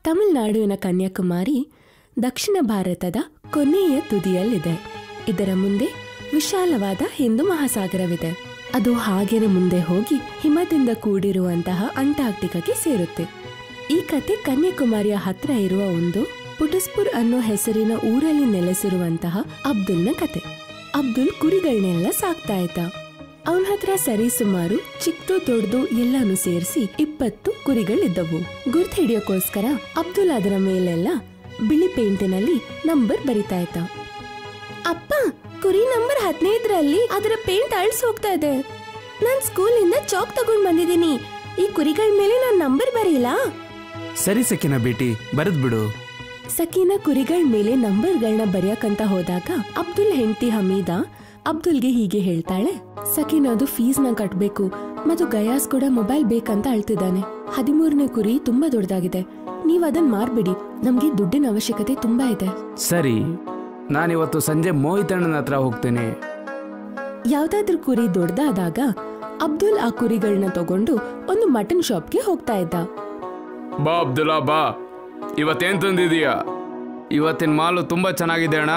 ತಮಿಳುನಾಡಿನ ಕನ್ಯಾಕುಮಾರಿ ದಕ್ಷಿಣ ಭಾರತದ ಕೊನೆಯ ತುದಿಯಲ್ಲಿದೆ. ಇದರ ಮುಂದೆ ವಿಶಾಲವಾದ ಹಿಂದೂ ಮಹಾಸಾಗರವಿದೆ. ಅದು ಹಾಗೇನೆ ಮುಂದೆ ಹೋಗಿ ಹಿಮದಿಂದ ಕೂಡಿರುವಂತಹ ಅಂಟಾರ್ಟಿಕಾಗೆ ಸೇರುತ್ತೆ. ಈ ಕತೆ ಕನ್ಯಾಕುಮಾರಿಯ ಹತ್ರ ಇರುವ ಒಂದು ಪುಟಸ್ಪುರ್ ಅನ್ನೋ ಹೆಸರಿನ ಊರಲ್ಲಿ ನೆಲೆಸಿರುವಂತಹ ಅಬ್ದುಲ್ನ ಕತೆ. ಅಬ್ದುಲ್ ಕುರಿಗಳನ್ನೆಲ್ಲ ಸಾಕ್ತಾ ಇದ್ದ. ಅವನ ಹತ್ರ ಸರಿ ಸುಮಾರು ಚಿಕ್ಕದು ದೊಡ್ಡದು ಎಲ್ಲಾನು ಸೇರಿಸಿ 20 ಕುರಿಗಳಿದ್ದವು. ಗುರ್ತು ಹಿಡಿಯೋಕೋಸ್ಕರ ಅಬ್ದುಲ್ ಅದರ ಮೇಲೆಲ್ಲ ಬಿಳಿ ಪೇಂಟಿನಲ್ಲಿ ನಂಬರ್ ಬರಿತಾ ಇದ್ದ. ಅಪ್ಪ, ಕುರಿ ನಂಬರ್ 15ರಲ್ಲಿ ಅದರ ಪೇಂಟ್ ಅಳಿಸಿ ಹೋಗ್ತಾ ಇದೆ. ನಾನ್ ಸ್ಕೂಲಿಂದ ಚಾಕ್ ತಗೊಂಡ್ ಬಂದಿದ್ದೀನಿ. ಈ ಕುರಿಗಳ ಮೇಲೆ ನಾನ್ ನಂಬರ್ ಬರೀಲಾ? ಸರಿ ಸಕೀನಾ ಬೇಟಿ, ಬರೆದ್ ಬಿಡು. ಸಕೀನಾ ಕುರಿಗಳ ಮೇಲೆ ನಂಬರ್ಗಳನ್ನ ಬರೆಯಕಂತ ಹೋದಾಗ ಅಬ್ದುಲ್ ಹೆಂಡತಿ ಹಮೀದಾ ಅಬ್ದುಲ್ಗೆ ಹೀಗೆ ಹೇಳ್ತಾಳೆ, ಸಕೀನಾದು ಫೀಸ್ ನ ಕಟ್ಬೇಕು ಮತ್ತು ಗಯಾಸ್ ಕೂಡ ಮೊಬೈಲ್ ಬೇಕಂತ ಅಳ್ತಿದ್ದಾನೆ. 13ನೇ ಕುರಿ ತುಂಬಾ ದೊಡ್ಡದಾಗಿದೆ. ನೀವ್ ಅದನ್ನ ಮಾರ್ಬಿಡಿ, ನಮ್ಗೆ ದುಡ್ಡಿನ ಅವಶ್ಯಕತೆ ತುಂಬಾ ಇದೆ. ಸರಿ, ನಾನಿವತ್ತು ಸಂಜೆ ಮೋಹಿತ್ ಅಣ್ಣನ ಹತ್ರ ಹೋಗ್ತೇನೆ. ಯಾವ್ದಾದ್ರೂ ಕುರಿ ದೊಡ್ಡದಾದಾಗ ಅಬ್ದುಲ್ ಆ ಕುರಿಗಳನ್ನ ತಗೊಂಡು ಒಂದು ಮಟನ್ ಶಾಪ್ಗೆ ಹೋಗ್ತಾ ಇದ್ದ. ಬಾ ಅಬ್ದುಲ್ಲಾ ಬಾ, ಇವತ್ತೇನ್ ತಂದಿದೀಯಾ? ಇವತ್ತಿನ ಮಾಲು ತುಂಬಾ ಚೆನ್ನಾಗಿದೆ ಅಣ್ಣ.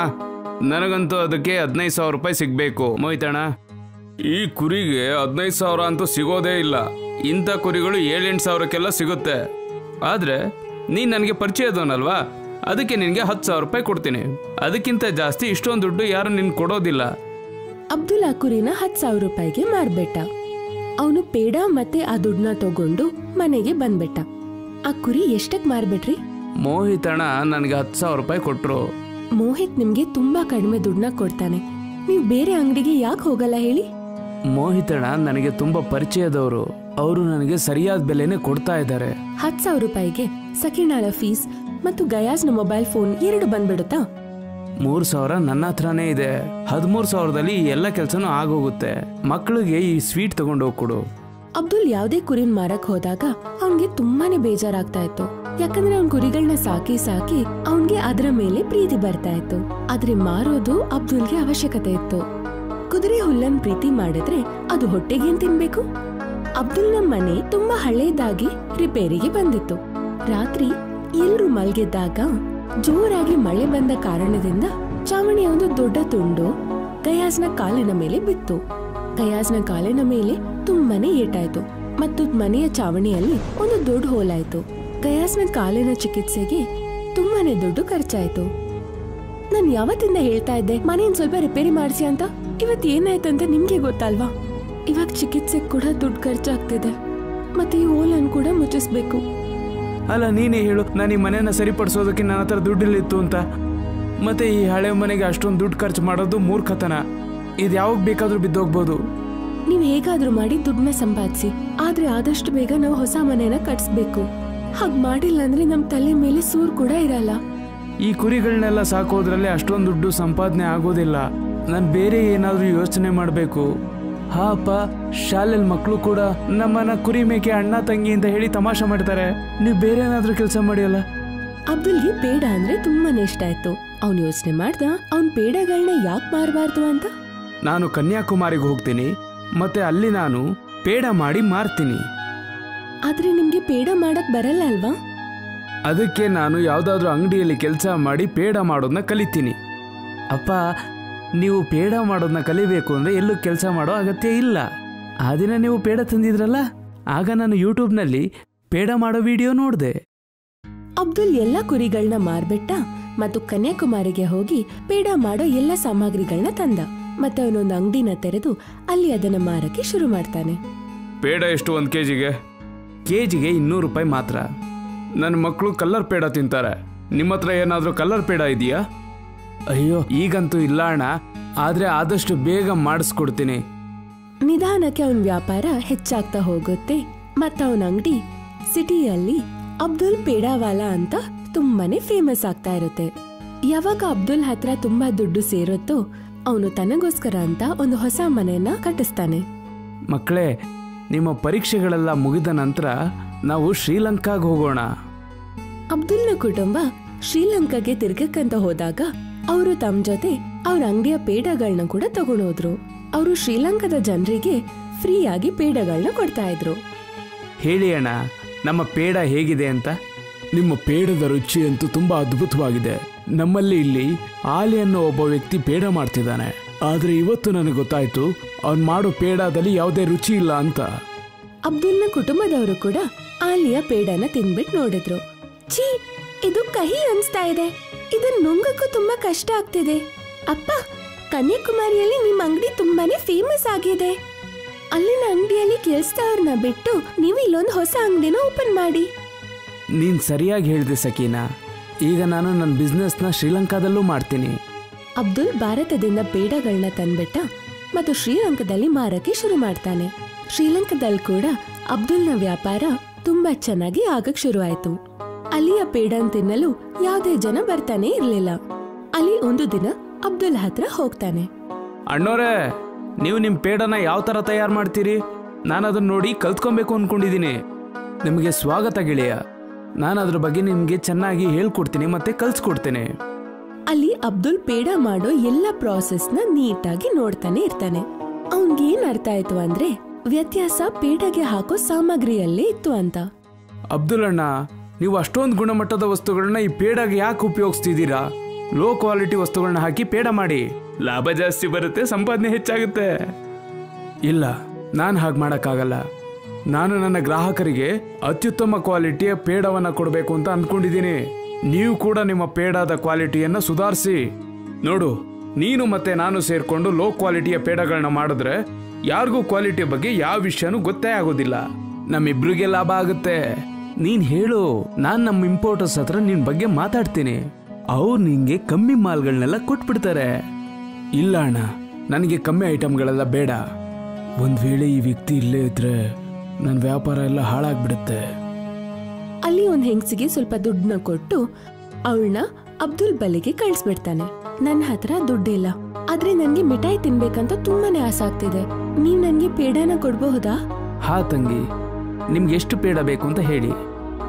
ನನಗಂತೂ ಅದಕ್ಕೆ 15,000 ರೂಪಾಯಿ ಸಿಗ್ಬೇಕು ಮೋಹಿತ್ ಅಣ್ಣ. ಈ ಕುರಿಗೆ 15,000 ಅಂತೂ ಸಿಗೋದೇ ಇಲ್ಲ. ಇಂಥ ಕುರಿಗಳು 7-8 ಸಾವಿರಕ್ಕೆಲ್ಲ ಸಿಗುತ್ತೆ. ಆದ್ರೆ ನೀನ್ ನನಗೆ ಪರಿಚಯದವನಲ್ವಾ, ಅದಕ್ಕೆ ನಿನ್ಗೆ 10,000 ರೂಪಾಯಿ ಕೊಡ್ತೀನಿ. ಅದಕ್ಕಿಂತ ಜಾಸ್ತಿ ಇಷ್ಟೊಂದು ದುಡ್ಡು ಯಾರು ನಿನ್ ಕೊಡೋದಿಲ್ಲ. ಅಬ್ದುಲ್ ಆ ಕುರಿನ 10,000 ರೂಪಾಯಿಗೆ ಮಾರ್ಬಿಟ್ಟ. ಅವನು ಪೇಡ ಮತ್ತೆ ಆ ದುಡ್ಡನ್ನ ತಗೊಂಡು ಮನೆಗೆ ಬಂದ್ಬಿಟ್ಟ. ಆ ಕುರಿ ಎಷ್ಟಕ್ ಮಾರ್ಬಿಟ್ರಿ? ಮೋಹಿತ್ ಅಣ್ಣ ನನಗೆ 10,000 ರೂಪಾಯಿ ಕೊಟ್ರು. ಮೋಹಿತ್ ನಿಮ್ಗೆ ತುಂಬಾ ಕಡಿಮೆ ದುಡ್ಡನ್ನ ಕೊಡ್ತಾನೆ. ನೀವು ಬೇರೆ ಅಂಗಡಿಗೆ ಯಾಕೆ ಹೋಗಲ್ಲ ಹೇಳಿ? ಮೋಹಿತ್ ಅಣ್ಣ ನನಗೆ ತುಂಬಾ ಪರಿಚಯದವರು. ಅವರು ನನಗೆ ಸರಿಯಾದ ಬೆಲೆನೆ ಕೊಡ್ತಾ ಇದ್ದಾರೆ. 10,000 ರೂಪಾಯಿಗೆ ಸಕೀನಾಳ ಫೀಸ್ ಮತ್ತು ಗಯಾಸ್ನ ಮೊಬೈಲ್ ಫೋನ್ 2 ಬಂದ್ಬಿಡುತ್ತಾ? 3,000 ನನ್ನ ಹತ್ರನೇ ಇದೆ. 13,000ದಲ್ಲಿ ಈ ಎಲ್ಲ ಕೆಲ್ಸನೂ ಆಗೋಗುತ್ತೆ. ಮಕ್ಕಳಿಗೆ ಈ ಸ್ವೀಟ್ ತಗೊಂಡೋಗಿ ಕೊಡು. ಅಬ್ದುಲ್ ಯಾವ್ದೇ ಕುರಿನ್ ಮಾರಕ್ ಹೋದಾಗ ಅವನ್ಗೆ ತುಂಬಾನೇ ಬೇಜಾರಾಗ್ತಾ ಇತ್ತು. ಯಾಕಂದ್ರೆ ಅವ್ನ್ ಕುರಿಗಳನ್ನ ಸಾಕಿ ಸಾಕಿ ಅವನ್ಗೆ ಅದರ ಮೇಲೆ ಪ್ರೀತಿ ಬರ್ತಾ ಇತ್ತು. ಆದ್ರೆ ಮಾರೋದು ಅಬ್ದುಲ್ಗೆ ಅವಶ್ಯಕತೆ ಇತ್ತು. ಕುದುರೆ ಹುಲ್ಲನ್ ಪ್ರೀತಿ ಮಾಡಿದ್ರೆ ಅದು ಹೊಟ್ಟೆಗೇನ್ ತಿನ್ಬೇಕು? ಅಬ್ದುಲ್ನ ಮನೆ ತುಂಬಾ ಹಳೇದಾಗಿ ರಿಪೇರಿಗೆ ಬಂದಿತ್ತು. ರಾತ್ರಿ ಎಲ್ರು ಮಲ್ಗಿದ್ದಾಗ ಜೋರಾಗಿ ಮಳೆ ಬಂದ ಕಾರಣದಿಂದ ಚಾವಣಿಯ ಒಂದು ದೊಡ್ಡ ತುಂಡು ಗಯಾಸ್ನ ಕಾಲಿನ ಮೇಲೆ ಬಿತ್ತು. ಗಯಾಸ್ನ ಕಾಲಿನ ಮೇಲೆ ತುಂಬಾನೇ ಏಟಾಯ್ತು ಮತ್ತು ಮನೆಯ ಚಾವಣಿಯಲ್ಲಿ ಒಂದು ದೊಡ್ಡ ಹೋಲಾಯ್ತು. ಗಯಾಸ್ನ ಕಾಲಿನ ಚಿಕಿತ್ಸೆಗೆ ತುಂಬಾನೇ ದುಡ್ಡು ಖರ್ಚಾಯ್ತು. ನಾನ್ ಯಾವತ್ತಿಂದ ಹೇಳ್ತಾ ಇದ್ದೆ ಮನೆಯನ್ನು ಸ್ವಲ್ಪ ರಿಪೇರಿ ಮಾಡಿಸಿ ಅಂತ. ಇವತ್ತು ಏನಾಯ್ತಂತ ನಿಮ್ಗೆ ಗೊತ್ತಲ್ವಾ? ಇವಾಗ ಚಿಕಿತ್ಸೆಗೆ ಕೂಡ ದುಡ್ಡು ಖರ್ಚಾಗ್ತಿದೆ ಮತ್ತೆ ಈ ಹೋಲನ್ನು ಕೂಡ ಮುಚ್ಚಿಸ್ಬೇಕು. ಅಲ್ಲ, ನೀನೇ ಹೇಳು, ನಾನು ಈ ಮನೆಯನ್ನ ಸರಿಪಡಿಸೋದಕ್ಕೆ ನನ್ನ ಹತ್ರ ದುಡ್ಡಿಲ್ಲಿತ್ತು ಅಂತ. ಮತ್ತೆ ಈ ಹಳೆ ಮನೆಗೆ ಅಷ್ಟೊಂದು ದುಡ್ಡು ಖರ್ಚು ಮಾಡೋದು ಮೂರ್ಖತನ. ಇದು ಯಾವಾಗ ಬೇಕಾದ್ರೂ ಬಿದ್ದೋಗ್ಬೋದು. ನೀವ್ ಹೇಗಾದ್ರೂ ಮಾಡಿ ದುಡ್ಡನ್ನ ಸಂಪಾದಿಸಿ, ಆದ್ರೆ ಆದಷ್ಟು ಬೇಗ ನಾವು ಹೊಸ ಮನೆಯನ್ನ ಕಟ್ಸ್ಬೇಕು. ಹಾಗ್ ಮಾಡಿಲ್ಲ ಅಂದ್ರೆ ನಮ್ ತಲೆ ಮೇಲೆ ಸೂರ್ ಕೂಡ ಇರಲ್ಲ. ಈ ಕುರಿಗಳನ್ನೆಲ್ಲ ಸಾಕೋದ್ರಲ್ಲಿ ಅಷ್ಟೊಂದು ದುಡ್ಡು ಸಂಪಾದನೆ ಆಗೋದಿಲ್ಲ. ನಾನು ಬೇರೆ ಏನಾದ್ರೂ ಯೋಚನೆ ಮಾಡ್ಬೇಕು. ಹಾ ಅಪ್ಪ, ಶಾಲೆಯಲ್ಲಿ ಮಕ್ಕಳು ಕೂಡ ನಮ್ಮನ್ನ ಕುರಿ ಮೇಕೆ ಅಣ್ಣ ತಂಗಿ ಅಂತ ಹೇಳಿ ತಮಾಷೆ ಮಾಡ್ತಾರೆ. ನೀವು ಬೇರೆ ಏನಾದ್ರೂ ಕೆಲಸ ಮಾಡಿಯಲ್ಲ. ಅಬ್ದುಲ್ಗೆ ಪೇಡ ಅಂದ್ರೆ ತುಂಬಾನೇ ಇಷ್ಟ ಆಯ್ತು. ಅವ್ನು ಯೋಚನೆ ಮಾಡ್ದ ಅವ್ನ್ ಪೇಡಗಳನ್ನ ಯಾಕೆ ಮಾರಬಾರ್ದು ಅಂತ. ನಾನು ಕನ್ಯಾಕುಮಾರಿಗೆ ಹೋಗ್ತೀನಿ, ಮತ್ತೆ ಅಲ್ಲಿ ನಾನು ಪೇಡ ಮಾಡಿ ಮಾರ್ತೀನಿ. ಆದ್ರೆ ನಿಮ್ಗೆ ಪೇಡ ಮಾಡಕ್ ಬರಲ್ಲ ಅಲ್ವಾ? ಅದಕ್ಕೆ ನಾನು ಯಾವ್ದಾದ್ರು ಅಂಗಡಿಯಲ್ಲಿ ಕೆಲಸ ಮಾಡಿ ಪೇಡ ಮಾಡೋದನ್ನ ಕಲಿತೀನಿ. ಅಪ್ಪ, ನೀವು ಪೇಡ ಮಾಡೋದನ್ನ ಕಲಿಬೇಕು ಅಂದ್ರೆ ಎಲ್ಲೂ ಕೆಲಸ ಮಾಡೋ ಅಗತ್ಯ ಇಲ್ಲ. ಆ ದಿನ ನೀವು ಪೇಡ ತಂದಿದ್ರಲ್ಲ, ಆಗ ನಾನು ಯೂಟ್ಯೂಬ್ನಲ್ಲಿ ಪೇಡ ಮಾಡೋ ವಿಡಿಯೋ ನೋಡಿದೆ. ಅಬ್ದುಲ್ ಎಲ್ಲ ಕುರಿಗಳನ್ನ ಮಾರ್ಬಿಟ್ಟ ಮತ್ತು ಕನ್ಯಾಕುಮಾರಿಗೆ ಹೋಗಿ ಪೇಡ ಮಾಡೋ ಎಲ್ಲ ಸಾಮಗ್ರಿಗಳನ್ನ ತಂದ. ಮತ್ತೆ ಅವನೊಂದು ಅಂಗಡಿನ ತೆರೆದು ಅಲ್ಲಿ ಅದನ್ನ ಮಾರಕ್ಕೆ ಶುರು ಮಾಡ್ತಾನೆ. ಪೇಡ ಎಷ್ಟು 1 ಕೆಜಿಗೆ? ಕೆಜಿಗೆ 200 ರೂಪಾಯಿ ಮಾತ್ರ. ನನ್ನ ಮಕ್ಕಳು ಕಲ್ಲರ್ ಪೇಡ ತಿಂತಾರೆ. ನಿಮ್ಮ ಹತ್ರ ಏನಾದರೂ ಕಲ್ಲರ್ ಪೇಡ ಇದೆಯಾ? ಅಯ್ಯೋ, ಈಗಂತೂ ಇಲ್ಲ ಅಣ್ಣ, ಆದ್ರೆ ಆದಷ್ಟು ಬೇಗ ಮಾಡಿಸ್ಕೊಡ್ತೀನಿ. ನಿಧಾನಕ್ಕೆ ಅವನ ವ್ಯಾಪಾರ ಹೆಚ್ಚಾಗ್ತಾ ಹೋಗುತ್ತೆ ಮತ್ತು ಅವನ ಅಂಗಡಿ ಸಿಟಿಯಲ್ಲಿ ಅಬ್ದುಲ್ ಪೇಡಾವಾಲಾ ಅಂತ ತುಂಬಾನೇ ಫೇಮಸ್ ಆಗ್ತಾ ಇರುತ್ತೆ. ಯಾವಾಗ ಅಬ್ದುಲ್ ಹತ್ರ ತುಂಬಾ ದುಡ್ಡು ಸೇರುತ್ತೋ ಅವನು ತನಗೋಸ್ಕರ ಅಂತ ಒಂದು ಹೊಸ ಮನೆಯನ್ನ ಕಟ್ಟಿಸ್ತಾನೆ. ಮಕ್ಕಳೇ, ನಿಮ್ಮ ಪರೀಕ್ಷೆಗಳೆಲ್ಲ ಮುಗಿದ ನಂತರ ನಾವು ಶ್ರೀಲಂಕಾಗೆ ಹೋಗೋಣ. ಅಬ್ದುಲ್ನ ಕುಟುಂಬ ಶ್ರೀಲಂಕಾಗೆ ತಿರ್ಗಕ್ಕಂತ ಹೋದಾಗ ಅವರು ತಮ್ಮ ಜೊತೆ ಅವ್ರ ಅಂಗಡಿಯ ಪೇಡಗಳನ್ನ ಕೂಡ ತಗೊಂಡೋದ್ರು. ಅವರು ಶ್ರೀಲಂಕಾದ ಜನರಿಗೆ ಫ್ರೀಯಾಗಿ ಪೇಡಗಳನ್ನ ಕೊಡ್ತಾ ಇದ್ರು. ಹೇಳಿ ಅಣ್ಣ, ನಮ್ಮ ಪೇಡ ಹೇಗಿದೆ ಅಂತ. ನಿಮ್ಮ ಪೇಡದ ರುಚಿ ಅಂತೂ ತುಂಬಾ ಅದ್ಭುತವಾಗಿದೆ. ನಮ್ಮಲ್ಲಿ ಇಲ್ಲಿ ಆಲಿ ಅನ್ನೋ ಒಬ್ಬ ವ್ಯಕ್ತಿ ಪೇಡ ಮಾಡ್ತಿದ್ದಾನೆ. ಆದ್ರೆ ಇವತ್ತು ನನಗೆ ಗೊತ್ತಾಯ್ತು ಅವ್ನು ಮಾಡೋ ಪೇಡದಲ್ಲಿ ಯಾವುದೇ ರುಚಿ ಇಲ್ಲ ಅಂತ. ಅಬ್ದುಲ್ನ ಕುಟುಂಬದವರು ಕೂಡ ಆಲಿಯ ಪೇಡನ ತಿನ್ಬಿಟ್ಟು ನೋಡಿದ್ರು. ಛೀ, ಇದು ಕಹಿ ಅನ್ಸ್ತಾ ಇದೆ. ಇದನ್ನ ನುಂಗಕ್ಕೂ ತುಂಬಾ ಕಷ್ಟ ಆಗ್ತಿದೆ. ಅಪ್ಪ, ಕನ್ಯಾಕುಮಾರಿಯಲ್ಲಿ ನಿಮ್ಮ ಅಂಗಡಿ ತುಂಬಾನೇ ಫೇಮಸ್ ಆಗಿದೆ. ಅಲ್ಲಿನ ಅಂಗಡಿಯಲ್ಲಿ ಕೆಲ್ಸದವ್ರನ್ನ ಬಿಟ್ಟು ನೀವು ಇಲ್ಲೊಂದು ಹೊಸ ಅಂಗಡಿನ ಓಪನ್ ಮಾಡಿ. ನೀನ್ ಸರಿಯಾಗಿ ಹೇಳಿದೆ ಸಕೀನಾ. ಈಗ ನಾನು ನನ್ನ ಬಿಸ್ನೆಸ್ನ ಶ್ರೀಲಂಕಾದಲ್ಲೂ ಮಾಡ್ತೀನಿ. ಅಬ್ದುಲ್ ಭಾರತದಿಂದ ಪೇಡಗಳನ್ನ ತಂದ್ಬಿಟ್ಟ ಮತ್ತು ಶ್ರೀಲಂಕಾದಲ್ಲಿ ಮಾರಕ್ಕೆ ಶುರು ಮಾಡ್ತಾನೆ. ಶ್ರೀಲಂಕಾದಲ್ಲಿ ಕೂಡ ಅಬ್ದುಲ್ನ ವ್ಯಾಪಾರ ತುಂಬಾ ಚೆನ್ನಾಗಿ ಆಗಕ್ ಶುರು ಆಯ್ತು. ಅಲಿಯ ಪೇಡನ್ ತಿನ್ನಲು ಯಾವುದೇ ಜನ ಬರ್ತಾನೆ ಇರ್ಲಿಲ್ಲ. ಅಲಿ ಒಂದು ದಿನ ಅಬ್ದುಲ್ ಹತ್ರ ಹೋಗ್ತಾನೆ. ಅಣ್ಣೋರೇ, ನೀವು ನಿಮ್ ಪೇಡನ ಯಾವ ತರ ತಯಾರು ಮಾಡ್ತೀರಿ? ನಾನು ಅದನ್ನ ನೋಡಿ ಕಲ್ತ್ಕೊಬೇಕು ಅನ್ಕೊಂಡಿದೀನಿ. ನಿಮಗೆ ಸ್ವಾಗತ ಗೆಳೆಯ. ನಾನು ಅದ್ರ ಬಗ್ಗೆ ನಿಮ್ಗೆ ಚೆನ್ನಾಗಿ ಹೇಳ್ಕೊಡ್ತೀನಿ ಮತ್ತೆ ಕಲ್ಸ್ಕೊಡ್ತೇನೆ. ಅಲ್ಲಿ ಅಬ್ದುಲ್ ಪೇಡ ಮಾಡೋ ಎಲ್ಲ ಪ್ರಾಸೆಸ್ನ ನೀಟಾಗಿ ನೋಡ್ತಾನೆ ಇರ್ತಾನೆ. ಅವನ್ಗೇನ್ ಅರ್ಥ ಆಯ್ತು ಅಂದ್ರೆ ವ್ಯತ್ಯಾಸ ಪೇಡಗೆ ಹಾಕೋ ಸಾಮಗ್ರಿಯಲ್ಲೇ ಇತ್ತು ಅಂತ. ಅಬ್ದುಲ್ ಅಣ್ಣ, ನೀವು ಅಷ್ಟೊಂದು ಗುಣಮಟ್ಟದ ವಸ್ತುಗಳನ್ನ ಈ ಪೇಡಗೆ ಯಾಕೆ ಉಪಯೋಗಿಸ್ತಿದ್ದೀರಾ? ಲೋ ಕ್ವಾಲಿಟಿ ವಸ್ತುಗಳನ್ನ ಹಾಕಿ ಪೇಡ ಮಾಡಿ, ಲಾಭ ಜಾಸ್ತಿ ಬರುತ್ತೆ, ಸಂಪಾದನೆ ಹೆಚ್ಚಾಗುತ್ತೆ. ಇಲ್ಲ, ನಾನು ಹಾಗೆ ಮಾಡೋಕ್ಕಾಗಲ್ಲ. ನಾನು ನನ್ನ ಗ್ರಾಹಕರಿಗೆ ಅತ್ಯುತ್ತಮ ಕ್ವಾಲಿಟಿಯ ಪೇಡವನ್ನ ಕೊಡಬೇಕು ಅಂತ ಅಂದ್ಕೊಂಡಿದ್ದೀನಿ. ನೀವು ಕೂಡ ನಿಮ್ಮ ಪೇಡದ ಕ್ವಾಲಿಟಿಯನ್ನ ಸುಧಾರಿಸಿ. ನೋಡು, ನೀನು ಮತ್ತೆ ನಾನು ಸೇರ್ಕೊಂಡು ಲೋ ಕ್ವಾಲಿಟಿಯ ಪೇಡಗಳನ್ನ ಮಾಡಿದ್ರೆ ಯಾರಿಗೂ ಕ್ವಾಲಿಟಿ ಬಗ್ಗೆ ಯಾವ ವಿಷಯನೂ ಗೊತ್ತೇ ಆಗೋದಿಲ್ಲ. ನಮ್ಮಿಬ್ರಿಗೆ ಲಾಭ ಆಗುತ್ತೆ. ನೀನ್ ಹೇಳು, ನಾನ್ ನಮ್ಮ ಇಂಪೋರ್ಟರ್ಸ್ ಹತ್ರ ನಿನ್ ಬಗ್ಗೆ ಮಾತಾಡ್ತೀನಿ. ಅವ್ರು ನಿಂಗೆ ಕಮ್ಮಿ ಮಾಲ್ಗಳನ್ನೆಲ್ಲ ಕೊಟ್ಬಿಡ್ತಾರೆ. ಇಲ್ಲ ಅಣ್ಣ, ನನಗೆ ಕಮ್ಮಿ ಐಟಮ್ಗಳೆಲ್ಲ ಬೇಡ. ಒಂದ್ ವೇಳೆ ಈ ವ್ಯಕ್ತಿ ಇಲ್ಲೇ ಇದ್ರೆ ನನ್ನ ವ್ಯಾಪಾರ ಎಲ್ಲ ಹಾಳಾಗ್ಬಿಡುತ್ತೆ. ಅಲ್ಲಿ ಒಂದ್ ಹೆಂಗಸಿಗೆ ಸ್ವಲ್ಪ ದುಡ್ಡನ್ನ ಕೊಟ್ಟು ಅವಳನ್ನ ಅಬ್ದುಲ್ ಬಳಿಗೆ ಕಳಿಸ್ಬಿಡ್ತಾನೆ. ನನ್ನ ಹತ್ರ ದುಡ್ಡಿಲ್ಲ, ಆದ್ರೆ ನನ್ಗೆ ಮಿಠಾಯಿ ತಿನ್ಬೇಕಂತ ತುಂಬಾನೇ ಆಸೆ ಆಗ್ತಿದೆ. ನೀವ್ ನನ್ಗೆ ಪೇಡನ ಕೊಡ್ಬಹುದಾ? ಹಾ ತಂಗಿ, ನಿಮ್ಗೆ ಎಷ್ಟು ಪೇಡ ಬೇಕು ಅಂತ ಹೇಳಿ.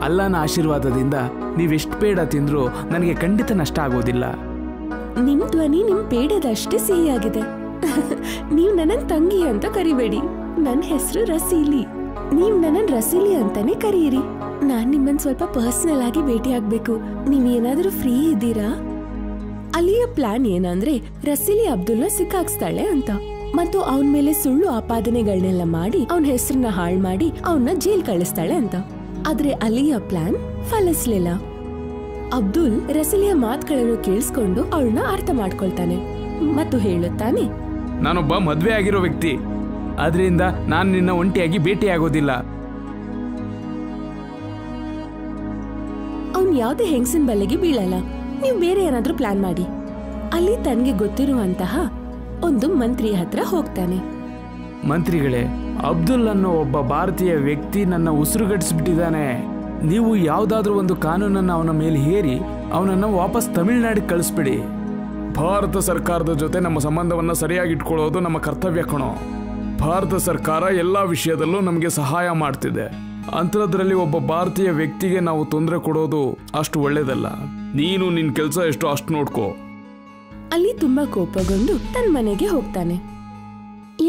ಅಲ್ಲನ ಆಶೀರ್ವಾದದಿಂದ ನೀವೆಷ್ಟು ಪೇಡ ತಿಂದ್ರೂ ನನಗೆ ಖಂಡಿತ ನಷ್ಟ ಆಗೋದಿಲ್ಲ. ನಿಮ್ ಧ್ವನಿ ನಿಮ್ ಪೇಡದಷ್ಟೇ ಸಿಹಿಯಾಗಿದೆ. ನೀವ್ ನನ್ನ ತಂಗಿ ಅಂತ ಕರಿಬೇಡಿ. ನನ್ನ ಹೆಸರು ರಸೀಲಿ. ನೀವ್ ನನ್ನ ರಸೀಲಿ ಅಂತಾನೆ ಕರೀರಿ. ನಾನ್ ನಿಮ್ಮನ್ ಸ್ವಲ್ಪ ಪರ್ಸನಲ್ ಆಗಿ ಭೇಟಿ ಆಗ್ಬೇಕು. ನೀವ್ ಏನಾದ್ರೂ ಫ್ರೀ ಇದ್ದೀರಾ? ಅಲ್ಲಿಯ ಪ್ಲಾನ್ ಏನಂದ್ರೆ ರಸೀಲಿ ಅಬ್ದುಲ್ನ ಸಿಕ್ಕಾಕ್ಸ್ತಾಳೆ ಅಂತ ಮತ್ತು ಅವನ ಮೇಲೆ ಸುಳ್ಳು ಆಪಾದನೆಗಳನ್ನೆಲ್ಲ ಮಾಡಿ ಅವನ ಹೆಸರನ್ನ ಹಾಳು ಮಾಡಿ ಅವನ್ನ ಜೈಲ್ ಕಳಿಸ್ತಾಳೆ ಅಂತ. ಆದ್ರೆ ಅಲಿಯ ಪ್ಲಾನ್ ಫಲಿಸ್ಲಿಲ್ಲ. ಅಬ್ದುಲ್ ರಸೀಲಿಯ ಮಾತುಗಳನ್ನು ಕೇಳಿಸ್ಕೊಂಡು ಅವಳನ್ನ ಅರ್ಥ ಮಾಡ್ಕೊಳ್ತಾನೆ ಮತ್ತು ಹೇಳುತ್ತಾನೆ, ನಾನೊಬ್ಬ ಮದ್ವೆ ಆಗಿರೋ ವ್ಯಕ್ತಿ, ಆದ್ರಿಂದ ನಾನು ನಿನ್ನ ಒಂಟಿಯಾಗಿ ಭೇಟಿ ಆಗೋದಿಲ್ಲ. ಅವ್ನ್ ಯಾವ್ದೇ ಹೆಂಗಸಿನ ಬಲೆಗೆ ಬೀಳಲ್ಲ. ನೀವು ಬೇರೆ ಏನಾದ್ರೂ ಪ್ಲಾನ್ ಮಾಡಿ. ಅಲ್ಲಿ ತನ್ಗೆ ಗೊತ್ತಿರುವಂತಹ ಒಂದು ಮಂತ್ರಿ ಹತ್ರ ಹೋಗ್ತಾನೆ. ಮಂತ್ರಿಗಳೇ, ಅಬ್ದುಲ್ ಅನ್ನೋ ಒಬ್ಬ ಭಾರತೀಯ ವ್ಯಕ್ತಿ ನನ್ನ ಉಸಿರುಗಟ್ಟಿಸ್ಬಿಟ್ಟಿದ್ದಾನೆ. ನೀವು ಯಾವ್ದಾದ್ರೂ ಒಂದು ಕಾನೂನನ್ನ ಅವನ ಮೇಲೆ ಹೇರಿ ಅವನನ್ನ ವಾಪಸ್ ತಮಿಳುನಾಡಿಗೆ ಕಳಿಸ್ಬಿಡಿ. ಭಾರತ ಸರ್ಕಾರದ ಜೊತೆ ನಮ್ಮ ಸಂಬಂಧವನ್ನ ಸರಿಯಾಗಿ ಇಟ್ಕೊಳ್ಳೋದು ನಮ್ಮ ಕರ್ತವ್ಯ ಕಣೋ. ಭಾರತ ಸರ್ಕಾರ ಎಲ್ಲಾ ವಿಷಯದಲ್ಲೂ ನಮಗೆ ಸಹಾಯ ಮಾಡ್ತಿದೆ. ಅಂಥದ್ರಲ್ಲಿ ಒಬ್ಬ ಭಾರತೀಯ ವ್ಯಕ್ತಿಗೆ ನಾವು ತೊಂದರೆ ಕೊಡೋದು ಅಷ್ಟು ಒಳ್ಳೇದಲ್ಲ. ನೀನು ನಿನ್ ಕೆಲಸ ಎಷ್ಟು ಅಷ್ಟು ನೋಡ್ಕೋ. ಅಲ್ಲಿ ತುಂಬಾ ಕೋಪಗೊಂಡು ತನ್ನ ಮನೆಗೆ ಹೋಗ್ತಾನೆ.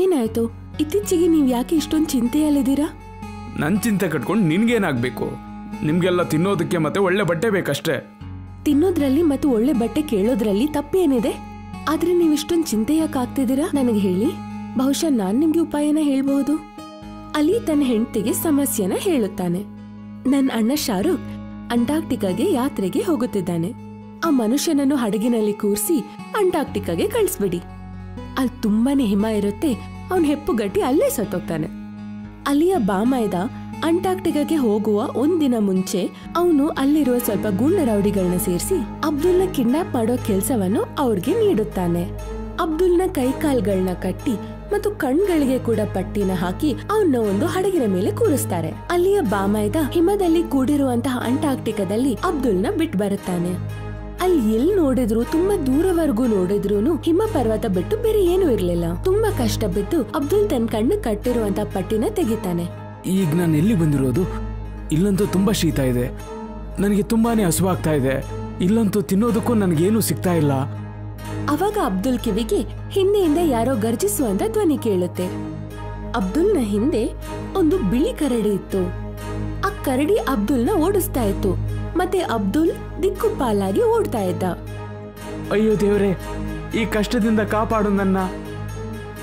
ಏನಾಯ್ತು? ಇತ್ತೀಚೆಗೆ ನೀವ್ ಯಾಕೆ ಇಷ್ಟೊಂದು ಚಿಂತೆಯಲ್ಲಿದ್ದೀರಾ? ನನ್ ಚಿಂತೆ ಕಟ್ಕೊಂಡು ನಿನ್ಗೇನಾಗ್ಬೇಕು? ನಿಮ್ಗೆಲ್ಲ ತಿನ್ನೋದಕ್ಕೆ ಮತ್ತೆ ಒಳ್ಳೆ ಬಟ್ಟೆ ಬೇಕಷ್ಟೇ. ತಿನ್ನೋದ್ರಲ್ಲಿ ಮತ್ತು ಒಳ್ಳೆ ಬಟ್ಟೆ ಕೇಳೋದ್ರಲ್ಲಿ ತಪ್ಪೇನಿದೆ? ಆದ್ರೆ ನೀವ್ ಇಷ್ಟೊಂದು ಚಿಂತೆ ಯಾಕೆ ಆಗ್ತಿದ್ದೀರಾ ನನಗೆ ಹೇಳಿ. ಬಹುಶಃ ನಾನ್ ನಿಮ್ಗೆ ಉಪಾಯನ ಹೇಳ್ಬಹುದು. ಅಲ್ಲಿ ತನ್ನ ಹೆಂಡತಿಗೆ ಸಮಸ್ಯೆನ ಹೇಳುತ್ತಾನೆ. ನನ್ನ ಅಣ್ಣ ಶಾರುಖ್ ಅಂಟಾರ್ಕ್ಟಿಕಾಗೆ ಯಾತ್ರೆಗೆ ಹೋಗುತ್ತಿದ್ದಾನೆ. ಆ ಮನುಷ್ಯನನ್ನು ಹಡಗಿನಲ್ಲಿ ಕೂರಿಸಿ ಅಂಟಾರ್ಕ್ಟಿಕಾಗೆ ಕಳಿಸ್ಬಿಡಿ. ಅಲ್ಲಿ ತುಂಬಾನೇ ಹಿಮ ಇರುತ್ತೆ. ಅವನ್ ಹೆಪ್ಪುಗಟ್ಟಿ ಅಲ್ಲೇ ಸತ್ತೋಗ್ತಾನೆ. ಅಲ್ಲಿಯ ಬಾಮೈದ ಅಂಟಾರ್ಕ್ಟಿಕಾಗೆ ಹೋಗುವ ಒಂದಿನ ಮುಂಚೆ ಅವನು ಅಲ್ಲಿರುವ ಸ್ವಲ್ಪ ಗೂಂಡ ರೌಡಿಗಳನ್ನ ಸೇರಿಸಿ ಅಬ್ದುಲ್ನ ಕಿಡ್ನಾಪ್ ಮಾಡೋ ಕೆಲಸವನ್ನು ಅವ್ರಿಗೆ ನೀಡುತ್ತಾನೆ. ಅಬ್ದುಲ್ನ ಕೈಕಾಲ್ಗಳನ್ನ ಕಟ್ಟಿ ಮತ್ತು ಕಣ್ಗಳಿಗೆ ಕೂಡ ಪಟ್ಟಿನ ಹಾಕಿ ಅವನ್ನ ಒಂದು ಹಡಗಿನ ಮೇಲೆ ಕೂರಿಸ್ತಾರೆ. ಅಲ್ಲಿಯ ಬಾಮೈದ ಹಿಮದಲ್ಲಿ ಕೂಡಿರುವಂತಹ ಅಂಟಾರ್ಕ್ಟಿಕಾದಲ್ಲಿ ಅಬ್ದುಲ್ನ ಬಿಟ್ಟು ಬರುತ್ತಾನೆ. ಅಲ್ಲಿ ಎಲ್ಲಿ ನೋಡಿದ್ರು, ತುಂಬಾ ದೂರವರೆಗೂ ನೋಡಿದ್ರು ಹಿಮ ಪರ್ವತ ಬಿಟ್ಟು ಬೇರೆ ಏನೂ ಇರ್ಲಿಲ್ಲ. ತುಂಬಾ ಕಷ್ಟ ಬಿದ್ದು ಅಬ್ದುಲ್ ತನ್ನ ಕಣ್ಣು ಕಟ್ಟಿರುವಂತ ಪಟ್ಟಿನ ತೆಗಿತಾನೆ. ಈಗ ನಾನು ಎಲ್ಲಿ ಬಂದಿರೋದು? ಇಲ್ಲಂತೂ ತುಂಬಾ ಶೀತ ಇದೆ. ನನಗೆ ತುಂಬಾನೇ ಹಸುವಾಗ್ತಾ ಇದೆ. ಇಲ್ಲಂತೂ ತಿನ್ನೋದಕ್ಕೂ ನನಗೇನು ಸಿಗ್ತಾ ಇಲ್ಲ. ಅವಾಗ ಅಬ್ದುಲ್ ಕಿವಿಗೆ ಹಿಂದೆಯಿಂದ ಯಾರೋ ಗರ್ಜಿಸುವಂತ ಧ್ವನಿ ಕೇಳುತ್ತೆ. ಅಬ್ದುಲ್ನ ಹಿಂದೆ ಒಂದು ಬಿಳಿ ಕರಡಿ ಇತ್ತು. ಆ ಕರಡಿ ಅಬ್ದುಲ್ನ ಓಡಿಸ್ತಾ ಇತ್ತು. ಮತ್ತೆ ಅಬ್ದುಲ್ ದಿಕ್ಕುಪಾಲಾಗಿ ಓಡ್ತಾ ಇದ್ದ. ಅಯ್ಯೋ ದೇವ್ರೆ, ಈ ಕಷ್ಟದಿಂದ ಕಾಪಾಡು ನನ್ನ.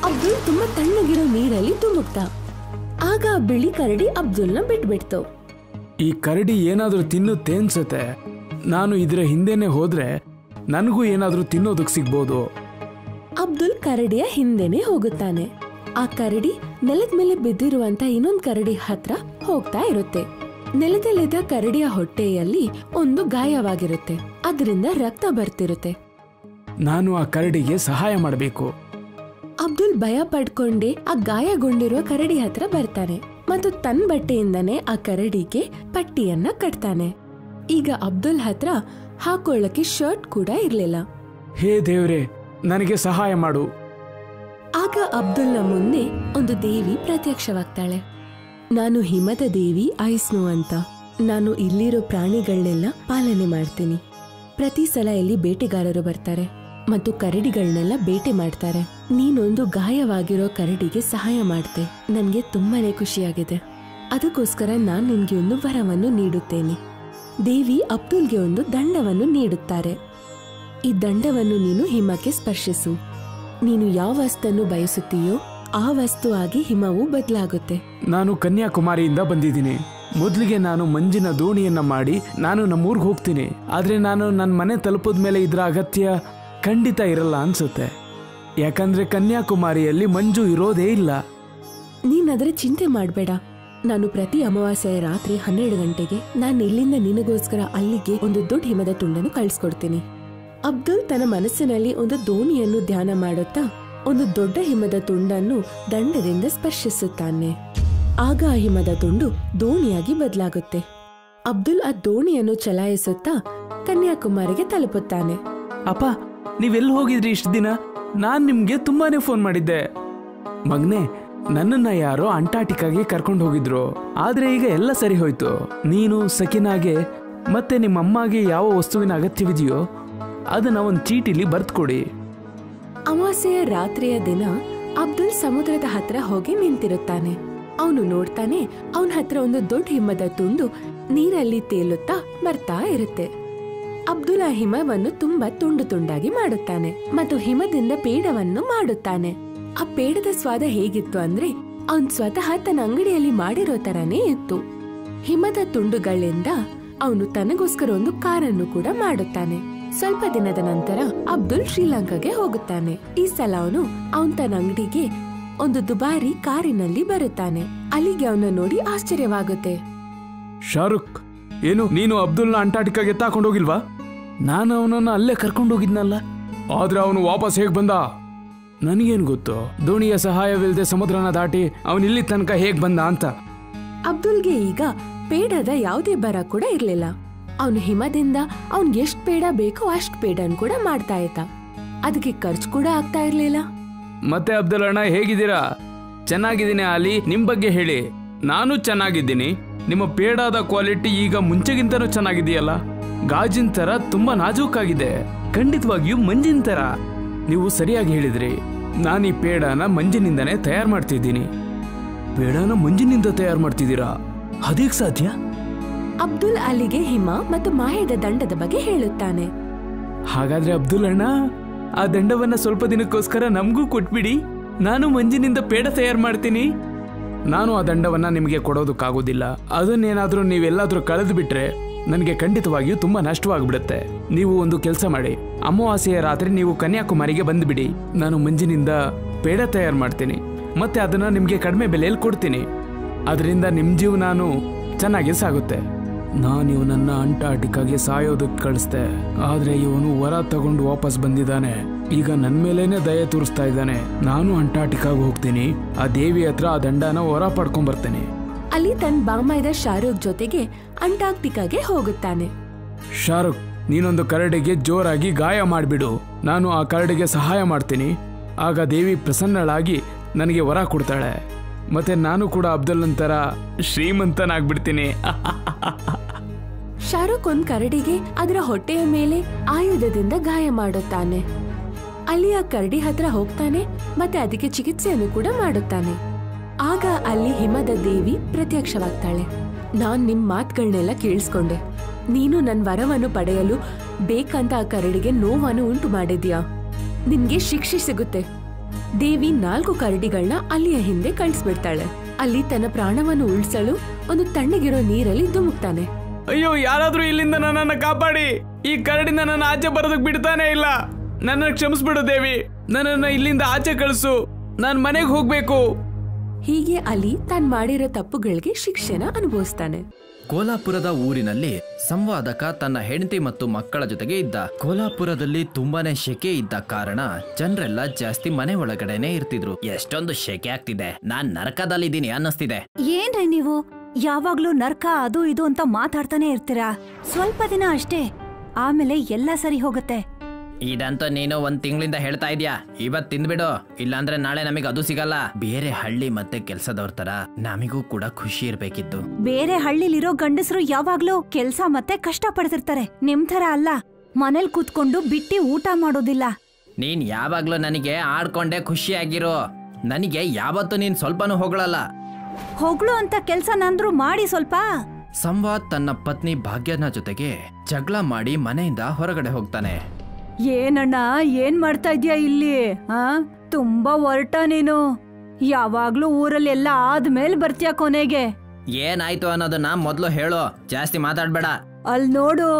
ಅಬ್ದುಲ್ ತುಂಬಾ ತಣ್ಣಗಿರೋ ನೀರಲ್ಲಿ ಧುಮುಕ್ತ. ಆಗ ಆ ಬಿಳಿ ಕರಡಿ ಅಬ್ದುಲ್ನ ಬಿಟ್ಬಿಡ್ತು. ಈ ಕರಡಿ ಏನಾದ್ರೂ ತಿನ್ನುತ್ತೆ ಅನ್ಸುತ್ತೆ. ನಾನು ಇದರ ಹಿಂದೆನೆ ಹೋದ್ರೆ ನನಗೂ ಏನಾದ್ರೂ ತಿನ್ನೋದಕ್ ಸಿಗ್ಬೋದು. ಅಬ್ದುಲ್ ಕರಡಿಯ ಹಿಂದೆನೆ ಹೋಗುತ್ತಾನೆ. ಆ ಕರಡಿ ನೆಲದ ಮೇಲೆ ಬಿದ್ದಿರುವಂತ ಇನ್ನೊಂದು ಕರಡಿ ಹತ್ರ ಹೋಗ್ತಾ ಇರುತ್ತೆ. ನೆಲದಲ್ಲಿದ್ದ ಕರಡಿಯ ಹೊಟ್ಟೆಯಲ್ಲಿ ಒಂದು ಗಾಯವಾಗಿರುತ್ತೆ. ಅದರಿಂದ ರಕ್ತ ಬರ್ತಿರುತ್ತೆ. ನಾನು ಆ ಕರಡಿಗೆ ಸಹಾಯ ಮಾಡಬೇಕು. ಅಬ್ದುಲ್ ಭಯ ಪಡ್ಕೊಂಡೆ ಆ ಗಾಯಗೊಂಡಿರುವ ಕರಡಿ ಹತ್ರ ಬರ್ತಾನೆ ಮತ್ತು ತನ್ನ ಬಟ್ಟೆಯಿಂದನೇ ಆ ಕರಡಿಗೆ ಪಟ್ಟಿಯನ್ನ ಕಟ್ತಾನೆ. ಈಗ ಅಬ್ದುಲ್ ಹತ್ರ ಹಾಕೊಳ್ಳಕ್ಕೆ ಶರ್ಟ್ ಕೂಡ ಇರ್ಲಿಲ್ಲ. ಹೇ ದೇವ್ರೆ, ನನಗೆ ಸಹಾಯ ಮಾಡು. ಆಗ ಅಬ್ದುಲ್ನ ಮುಂದೆ ಒಂದು ದೇವಿ ಪ್ರತ್ಯಕ್ಷವಾಗ್ತಾಳೆ. ನಾನು ಹಿಮದ ದೇವಿ ಐಸ್ನೋ ಅಂತ. ನಾನು ಇಲ್ಲಿರೋ ಪ್ರಾಣಿಗಳನ್ನೆಲ್ಲ ಪಾಲನೆ ಮಾಡ್ತೀನಿ. ಪ್ರತಿ ಸಲ ಇಲ್ಲಿ ಬೇಟೆಗಾರರು ಬರ್ತಾರೆ ಮತ್ತು ಕರಡಿಗಳನ್ನೆಲ್ಲ ಬೇಟೆ ಮಾಡ್ತಾರೆ. ನೀನೊಂದು ಗಾಯವಾಗಿರೋ ಕರಡಿಗೆ ಸಹಾಯ ಮಾಡ್ತೆ. ನನ್ಗೆ ತುಂಬಾನೇ ಖುಷಿಯಾಗಿದೆ. ಅದಕ್ಕೋಸ್ಕರ ನಾನು ನಿನ್ಗೆ ಒಂದು ವರವನ್ನು ನೀಡುತ್ತೇನೆ. ದೇವಿ ಅಬ್ದುಲ್ಗೆ ಒಂದು ದಂಡವನ್ನು ನೀಡುತ್ತಾರೆ. ಈ ದಂಡವನ್ನು ನೀನು ಹಿಮಕ್ಕೆ ಸ್ಪರ್ಶಿಸು. ನೀನು ಯಾವ ವಸ್ತನ್ನು ಬಯಸುತ್ತೀಯೋ ಆ ವಸ್ತು ಆಗಿ ಹಿಮವು ಬದಲಾಗುತ್ತೆ. ನಾನು ಕನ್ಯಾಕುಮಾರಿಯಿಂದ ಬಂದಿದ್ದೀನಿ. ಮೊದಲಿಗೆ ನಾನು ಮಂಜಿನ ದೋಣಿಯನ್ನ ಮಾಡಿ ನಾನು ನಮ್ಮೂರ್ಗೆ ಹೋಗ್ತೀನಿ. ಆದ್ರೆ ನಾನು ನನ್ನ ಮನೆ ತಲುಪದ ಮೇಲೆ ಇದರ ಅಗತ್ಯ ಖಂಡಿತ ಇರಲ್ಲ ಅನ್ಸುತ್ತೆ. ಯಾಕಂದ್ರೆ ಕನ್ಯಾಕುಮಾರಿಯಲ್ಲಿ ಮಂಜು ಇರೋದೇ ಇಲ್ಲ. ನೀನಾದ್ರೆ ಚಿಂತೆ ಮಾಡ್ಬೇಡ. ನಾನು ಪ್ರತಿ ಅಮಾವಾಸ್ಯೆಯ ರಾತ್ರಿ 12 ಗಂಟೆಗೆ ನಾನು ಇಲ್ಲಿಂದ ನಿನಗೋಸ್ಕರ ಅಲ್ಲಿಗೆ ಒಂದು ದೊಡ್ಡ ಹಿಮದ ತುಂಡನ್ನು ಕಳಿಸ್ಕೊಡ್ತೀನಿ. ಅಬ್ದುಲ್ ತನ್ನ ಮನಸ್ಸಿನಲ್ಲಿ ಒಂದು ದೋಣಿಯನ್ನು ಧ್ಯಾನ ಮಾಡುತ್ತಾ ಒಂದು ದೊಡ್ಡ ಹಿಮದ ತುಂಡನ್ನು ದಂಡದಿಂದ ಸ್ಪರ್ಶಿಸುತ್ತಾನೆ. ಆಗ ಆ ಹಿಮದ ತುಂಡು ದೋಣಿಯಾಗಿ ಬದಲಾಗುತ್ತೆ. ಅಬ್ದುಲ್ ಆ ದೋಣಿಯನ್ನು ಚಲಾಯಿಸುತ್ತಾ ಕನ್ಯಾಕುಮಾರಿಗೆ ತಲುಪುತ್ತಾನೆ. ಅಪ್ಪ, ನೀವೆಲ್ಲಿ ಹೋಗಿದ್ರಿ ಇಷ್ಟು ದಿನ? ನಾನ್ ನಿಮ್ಗೆ ತುಂಬಾನೇ ಫೋನ್ ಮಾಡಿದ್ದೆ. ಮಗ್ನೆ, ನನ್ನನ್ನ ಯಾರೋ ಅಂಟಾರ್ಟಿಕಾಗೆ ಕರ್ಕೊಂಡು ಹೋಗಿದ್ರು. ಆದ್ರೆ ಈಗ ಎಲ್ಲ ಸರಿ ಹೋಯ್ತು. ನೀನು ಸಕಿನಾಗೆ ಮತ್ತೆ ನಿಮ್ಮ ಅಮ್ಮಗೆ ಯಾವ ವಸ್ತುವಿನ ಅಗತ್ಯವಿದೆಯೋ ಅದನ್ನ ಒಂದು ಚೀಟಿಲಿ ಬರ್ದ್ಕೊಡಿ. ಅಮಾವಾಸ್ಯೆಯ ರಾತ್ರಿಯ ದಿನ ಅಬ್ದುಲ್ ಸಮುದ್ರದ ಹತ್ರ ಹೋಗಿ ನಿಂತಿರುತ್ತಾನೆ. ಅವನು ನೋಡ್ತಾನೆ, ಅವನ ಹತ್ರ ಒಂದು ದೊಡ್ಡ ಹಿಮದ ತುಂಡು ನೀರಲ್ಲಿ ತೇಲುತ್ತಾ ಬರ್ತಾ ಇರುತ್ತೆ. ಅಬ್ದುಲ್ ಆ ಹಿಮವನ್ನು ತುಂಬಾ ತುಂಡು ತುಂಡಾಗಿ ಮಾಡುತ್ತಾನೆ ಮತ್ತು ಹಿಮದಿಂದ ಪೇಡವನ್ನು ಮಾಡುತ್ತಾನೆ. ಆ ಪೇಡದ ಸ್ವಾದ ಹೇಗಿತ್ತು ಅಂದ್ರೆ ಅವನ್ ಸ್ವತಃ ತನ್ನ ಅಂಗಡಿಯಲ್ಲಿ ಮಾಡಿರೋ ತರನೇ ಇತ್ತು. ಹಿಮದ ತುಂಡುಗಳಿಂದ ಅವನು ತನಗೋಸ್ಕರ ಒಂದು ಕಾರನ್ನು ಕೂಡ ಮಾಡುತ್ತಾನೆ. ಸ್ವಲ್ಪ ದಿನದ ನಂತರ ಅಬ್ದುಲ್ ಶ್ರೀಲಂಕಾಗೆ ಹೋಗುತ್ತಾನೆ. ಈ ಸಲ ಅವನು ತನ್ನ ಅಂಗಡಿಗೆ ಒಂದು ದುಬಾರಿ ಕಾರಿನಲ್ಲಿ ಬರುತ್ತಾನೆ. ಅಲ್ಲಿಗೆ ಅವನ ನೋಡಿ ಆಶ್ಚರ್ಯವಾಗುತ್ತೆ. ಶಾರುಖ್, ಏನು ನೀನು ಅಬ್ದುಲ್ನ ಅಂಟಾರ್ಟಿಕಾಗೆ ಎತ್ತಾಕೊಂಡು ಹೋಗಿಲ್ವಾ? ನಾನು ಅವನನ್ನ ಅಲ್ಲೇ ಕರ್ಕೊಂಡು ಹೋಗಿದ್ನಲ್ಲ. ಆದ್ರೆ ಅವನು ವಾಪಸ್ ಹೇಗ್ ಬಂದ? ನನಗೇನು ಗೊತ್ತು. ದೋಣಿಯ ಸಹಾಯವಿಲ್ಲದೆ ಸಮುದ್ರನ ದಾಟಿ ಅವನಿಲ್ಲಿ ತನಕ ಹೇಗ್ ಬಂದ ಅಂತ. ಅಬ್ದುಲ್ಗೆ ಈಗ ಪೇಡದ ಯಾವುದೇ ಬರ ಕೂಡ ಇರ್ಲಿಲ್ಲ. ಅವನು ಹಿಮದಿಂದ ಅವನ್ ಎಷ್ಟ್ ಪೇಡ ಬೇಕೋ ಅಷ್ಟ್ ಪೇಡನ್ ಕೂಡ ಮಾಡ್ತಾ ಇದ್ದ. ಅದಕ್ಕೆ ಖರ್ಚು ಕೂಡ ಆಗ್ತಾ ಇರ್ಲಿಲ್ಲ. ಮತ್ತೆ ಅಬ್ದುಲ್ ಅಣ್ಣ ಹೇಗಿದ್ದೀರಾ? ಚೆನ್ನಾಗಿದ್ದೀನಿ ಅಲಿ. ನಿಮ್ ಬಗ್ಗೆ ಹೇಳಿ. ನಾನು ಚೆನ್ನಾಗಿದ್ದೀನಿ. ನಿಮ್ಮ ಪೇಡಾದ ಕ್ವಾಲಿಟಿ ಈಗ ಮುಂಚೆಗಿಂತನೂ ಚೆನ್ನಾಗಿದೆಯಲ್ಲ. ಗಾಜಿನ ತರ ತುಂಬಾ ನಾಜೂಕಾಗಿದೆ. ಖಂಡಿತವಾಗಿಯೂ ಮಂಜಿನ ತರ. ನೀವು ಸರಿಯಾಗಿ ಹೇಳಿದ್ರಿ. ನಾನು ಈ ಪೇಡಾನ ಮಂಜಿನಿಂದನೇ ತಯಾರು ಮಾಡ್ತಿದ್ದೀನಿ. ಪೇಡಾನ ಮಂಜಿನಿಂದ ತಯಾರು ಮಾಡ್ತಿದ್ದೀರಾ? ಅದೇಗ್ ಸಾಧ್ಯ? ಅಬ್ದುಲ್ ಅಲ್ಲಿಗೆ ಹಿಮ ಮತ್ತು ಮಾಯದ ದಂಡದ ಬಗ್ಗೆ ಹೇಳುತ್ತಾನೆ. ಹಾಗಾದ್ರೆ ಅಬ್ದುಲ್ ಅಣ್ಣ, ಆ ದಂಡವನ್ನ ಸ್ವಲ್ಪ ದಿನಕ್ಕೋಸ್ಕರ ನಮಗೂ ಕೊಟ್ಬಿಡಿ. ನಾನು ಮಂಜಿನಿಂದ ಪೇಡ ತಯಾರು ಮಾಡ್ತೀನಿ. ನಾನು ಆ ದಂಡವನ್ನ ನಿಮಗೆ ಕೊಡೋದಕ್ಕಾಗೋದಿಲ್ಲ. ಅದನ್ನೇನಾದ್ರೂ ನೀವೆಲ್ಲಾದ್ರೂ ಕಳೆದು ಬಿಟ್ರೆ ನನಗೆ ಖಂಡಿತವಾಗಿಯೂ ತುಂಬಾ ನಷ್ಟವಾಗ್ಬಿಡುತ್ತೆ. ನೀವು ಒಂದು ಕೆಲಸ ಮಾಡಿ, ಅಮಾವಾಸ್ಯೆಯ ರಾತ್ರಿ ನೀವು ಕನ್ಯಾಕುಮಾರಿಗೆ ಬಂದ್ಬಿಡಿ. ನಾನು ಮಂಜಿನಿಂದ ಪೇಡ ತಯಾರು ಮಾಡ್ತೀನಿ ಮತ್ತೆ ಅದನ್ನ ನಿಮ್ಗೆ ಕಡಿಮೆ ಬೆಲೆಯಲ್ಲಿ ಕೊಡ್ತೀನಿ. ಅದರಿಂದ ನಿಮ್ ಜೀವನಾನು ಚೆನ್ನಾಗಿ ಸಾಗುತ್ತೆ. ನಾನು ಇವನನ್ನ ಅಂಟಾರ್ಟಿಕಾಗೆ ಸಾಯೋದಕ್ಕೆ ಕಳಿಸ್ದೆ. ಆದ್ರೆ ಇವನು ವರ ತಗೊಂಡು ವಾಪಸ್ ಬಂದಿದ್ದಾನೆ. ಈಗ ನನ್ ಮೇಲೇನೆ ದಯೆ ತೋರಿಸ್ತಾ ಇದ್ದಾನೆ. ನಾನು ಅಂಟಾರ್ಟಿಕಾಗೆ ಹೋಗ್ತೀನಿ. ಆ ದೇವಿ ಹತ್ರ ಆ ದಂಡನ ವರ ಪಡ್ಕೊಂಡ್ ಬರ್ತೇನೆ. ಅಲ್ಲಿ ತನ್ನ ಬಾಮೈದ ಶಾರುಖ್ ಜೊತೆಗೆ ಅಂಟಾರ್ಟಿಕಾಗೆ ಹೋಗುತ್ತಾನೆ. ಶಾರುಖ್, ನೀನೊಂದು ಕರಡಿಗೆ ಜೋರಾಗಿ ಗಾಯ ಮಾಡಿಬಿಡು. ನಾನು ಆ ಕರಡಿಗೆ ಸಹಾಯ ಮಾಡ್ತೀನಿ. ಆಗ ದೇವಿ ಪ್ರಸನ್ನಳಾಗಿ ನನಗೆ ವರ ಕೊಡ್ತಾಳೆ. ಮತ್ತೆ ನಾನು ಕೂಡ ಅಬ್ದುಲ್ ನಂತರ ಶ್ರೀಮಂತನಾಗ್ಬಿಡ್ತೀನಿ. ಶಾರುಖ್ ಒಂದ್ ಕರಡಿಗೆ ಅದರ ಹೊಟ್ಟೆಯ ಮೇಲೆ ಆಯುಧದಿಂದ ಗಾಯ ಮಾಡುತ್ತಾನೆ. ಅಲ್ಲಿ ಆ ಕರಡಿ ಹತ್ರ ಹೋಗ್ತಾನೆ ಮತ್ತೆ ಅದಕ್ಕೆ ಚಿಕಿತ್ಸೆಯನ್ನು ಕೂಡ ಮಾಡುತ್ತಾನೆ. ಆಗ ಅಲ್ಲಿ ಹಿಮದ ದೇವಿ ಪ್ರತ್ಯಕ್ಷವಾಗ್ತಾಳೆ. ನಾನ್ ನಿಮ್ ಮಾತುಗಳನ್ನೆಲ್ಲ ಕೇಳಿಸ್ಕೊಂಡೆ. ನೀನು ನನ್ ವರವನ್ನು ಪಡೆಯಲು ಬೇಕಂತ ಆ ಕರಡಿಗೆ ನೋವನ್ನು ಉಂಟು ಮಾಡಿದ್ಯಾ, ನಿನ್ಗೆ ಶಿಕ್ಷೆ ಸಿಗುತ್ತೆ. ದೇವಿ 4 ಕರಡಿಗಳನ್ನ ಅಲ್ಲಿಯ ಹಿಂದೆ ಕಳಿಸ್ಬಿಡ್ತಾಳೆ. ಅಲ್ಲಿ ತನ್ನ ಪ್ರಾಣವನ್ನು ಉಳಿಸಲು ಒಂದು ತಣ್ಣಗಿರೋ ನೀರಲ್ಲಿ ಧುಮುಕ್ತಾನೆ. ಅಯ್ಯೋ, ಯಾರಾದ್ರೂ ಇಲ್ಲಿಂದ ನನ್ನನ್ನು ಕಾಪಾಡಿ, ಈ ಕರಡಿನ ನನ್ನ ಆಚೆ ಬರೋದಕ್ಕೆ ಬಿಡ್ತಾನೆ ಇಲ್ಲ. ನನ್ನ ಕ್ಷಮಿಸ್ಬಿಡು ದೇವಿ, ನನ್ನನ್ನ ಇಲ್ಲಿಂದ ಆಚೆ ಕಳಿಸು, ನಾನ್ ಮನೆಗೆ ಹೋಗ್ಬೇಕು. ಹೀಗೆ ಅಲ್ಲಿ ತಾನ್ ಮಾಡಿರೋ ತಪ್ಪುಗಳಿಗೆ ಶಿಕ್ಷೆನ ಅನುಭವಿಸ್ತಾನೆ. ಕೋಲಾಪುರದ ಊರಿನಲ್ಲಿ ಸಂವಾದಕ ತನ್ನ ಹೆಂಡತಿ ಮತ್ತು ಮಕ್ಕಳ ಜೊತೆಗೆ ಇದ್ದ. ಕೋಲಾಪುರದಲ್ಲಿ ತುಂಬಾನೇ ಶೆಕೆ ಇದ್ದ ಕಾರಣ ಜನರೆಲ್ಲ ಜಾಸ್ತಿ ಮನೆ ಒಳಗಡೆನೆ ಇರ್ತಿದ್ರು. ಎಷ್ಟೊಂದು ಶೆಕೆ ಆಗ್ತಿದೆ, ನಾನ್ ನರಕದಲ್ಲಿದ್ದೀನಿ ಅನ್ನಿಸ್ತಿದೆ. ಏನ್ರಿ ನೀವು ಯಾವಾಗ್ಲೂ ನರ್ಕ ಅದು ಇದು ಅಂತ ಮಾತಾಡ್ತಾನೆ ಇರ್ತೀರಾ? ಸ್ವಲ್ಪ ದಿನ ಅಷ್ಟೇ, ಆಮೇಲೆ ಎಲ್ಲ ಸರಿ ಹೋಗುತ್ತೆ. ಇದಂತೂ ನೀನು 1 ತಿಂಗಳಿಂದ ಹೇಳ್ತಾ ಇದ್ಯಾ. ಇವತ್ ತಿಂದ್ಬಿಡು, ಇಲ್ಲಾಂದ್ರೆ ನಾಳೆ ನಮಗ್ ಅದು ಸಿಗಲ್ಲ. ಬೇರೆ ಹಳ್ಳಿ ಮತ್ತೆ ಕೆಲ್ಸದವ್ರ ತರ ನಮಿಗೂ ಕೂಡ ಖುಷಿ ಇರ್ಬೇಕಿತ್ತು. ಬೇರೆ ಹಳ್ಳಿಲಿರೋ ಗಂಡಸರು ಯಾವಾಗ್ಲೂ ಕೆಲ್ಸ ಮತ್ತೆ ಕಷ್ಟ ಪಡ್ತಿರ್ತಾರೆ, ನಿಮ್ ತರ ಅಲ್ಲ. ಮನೇಲಿ ಕೂತ್ಕೊಂಡು ಬಿಟ್ಟಿ ಊಟ ಮಾಡೋದಿಲ್ಲ. ನೀನ್ ಯಾವಾಗ್ಲೂ ನನಗೆ ಆಡ್ಕೊಂಡೆ ಖುಷಿಯಾಗಿರೋ, ನನಗೆ ಯಾವತ್ತೂ ನೀನ್ ಸ್ವಲ್ಪನೂ ಹೊಗಳಲ್ಲ. ಹೊಗಳು ಅಂತ ಕೆಲ್ಸ ನಂದ್ರು ಮಾಡಿ ಸ್ವಲ್ಪ. ಸಂವಾದ್ ತನ್ನ ಪತ್ನಿ ಭಾಗ್ಯನ ಜೊತೆಗೆ ಜಗಳ ಮಾಡಿ ಮನೆಯಿಂದ ಹೊರಗಡೆ ಹೋಗ್ತಾನೆ. ಏನಣ್ಣ, ಏನ್ ಮಾಡ್ತಾ ಇದ್ಯಾ ಇಲ್ಲಿ? ತುಂಬಾ ಹೊರಟ ನೀನು. ಯಾವಾಗ್ಲೂ ಊರಲ್ಲಿ ಎಲ್ಲ ಆದ್ಮೇಲೆ ಬರ್ತೀಯ ಕೊನೆಗೆ. ಏನಾಯ್ತು ಅನ್ನೋದನ್ನ ಮೊದ್ಲು ಹೇಳು, ಜಾಸ್ತಿ ಮಾತಾಡ್ಬೇಡ. ಅಲ್ ನೋಡು,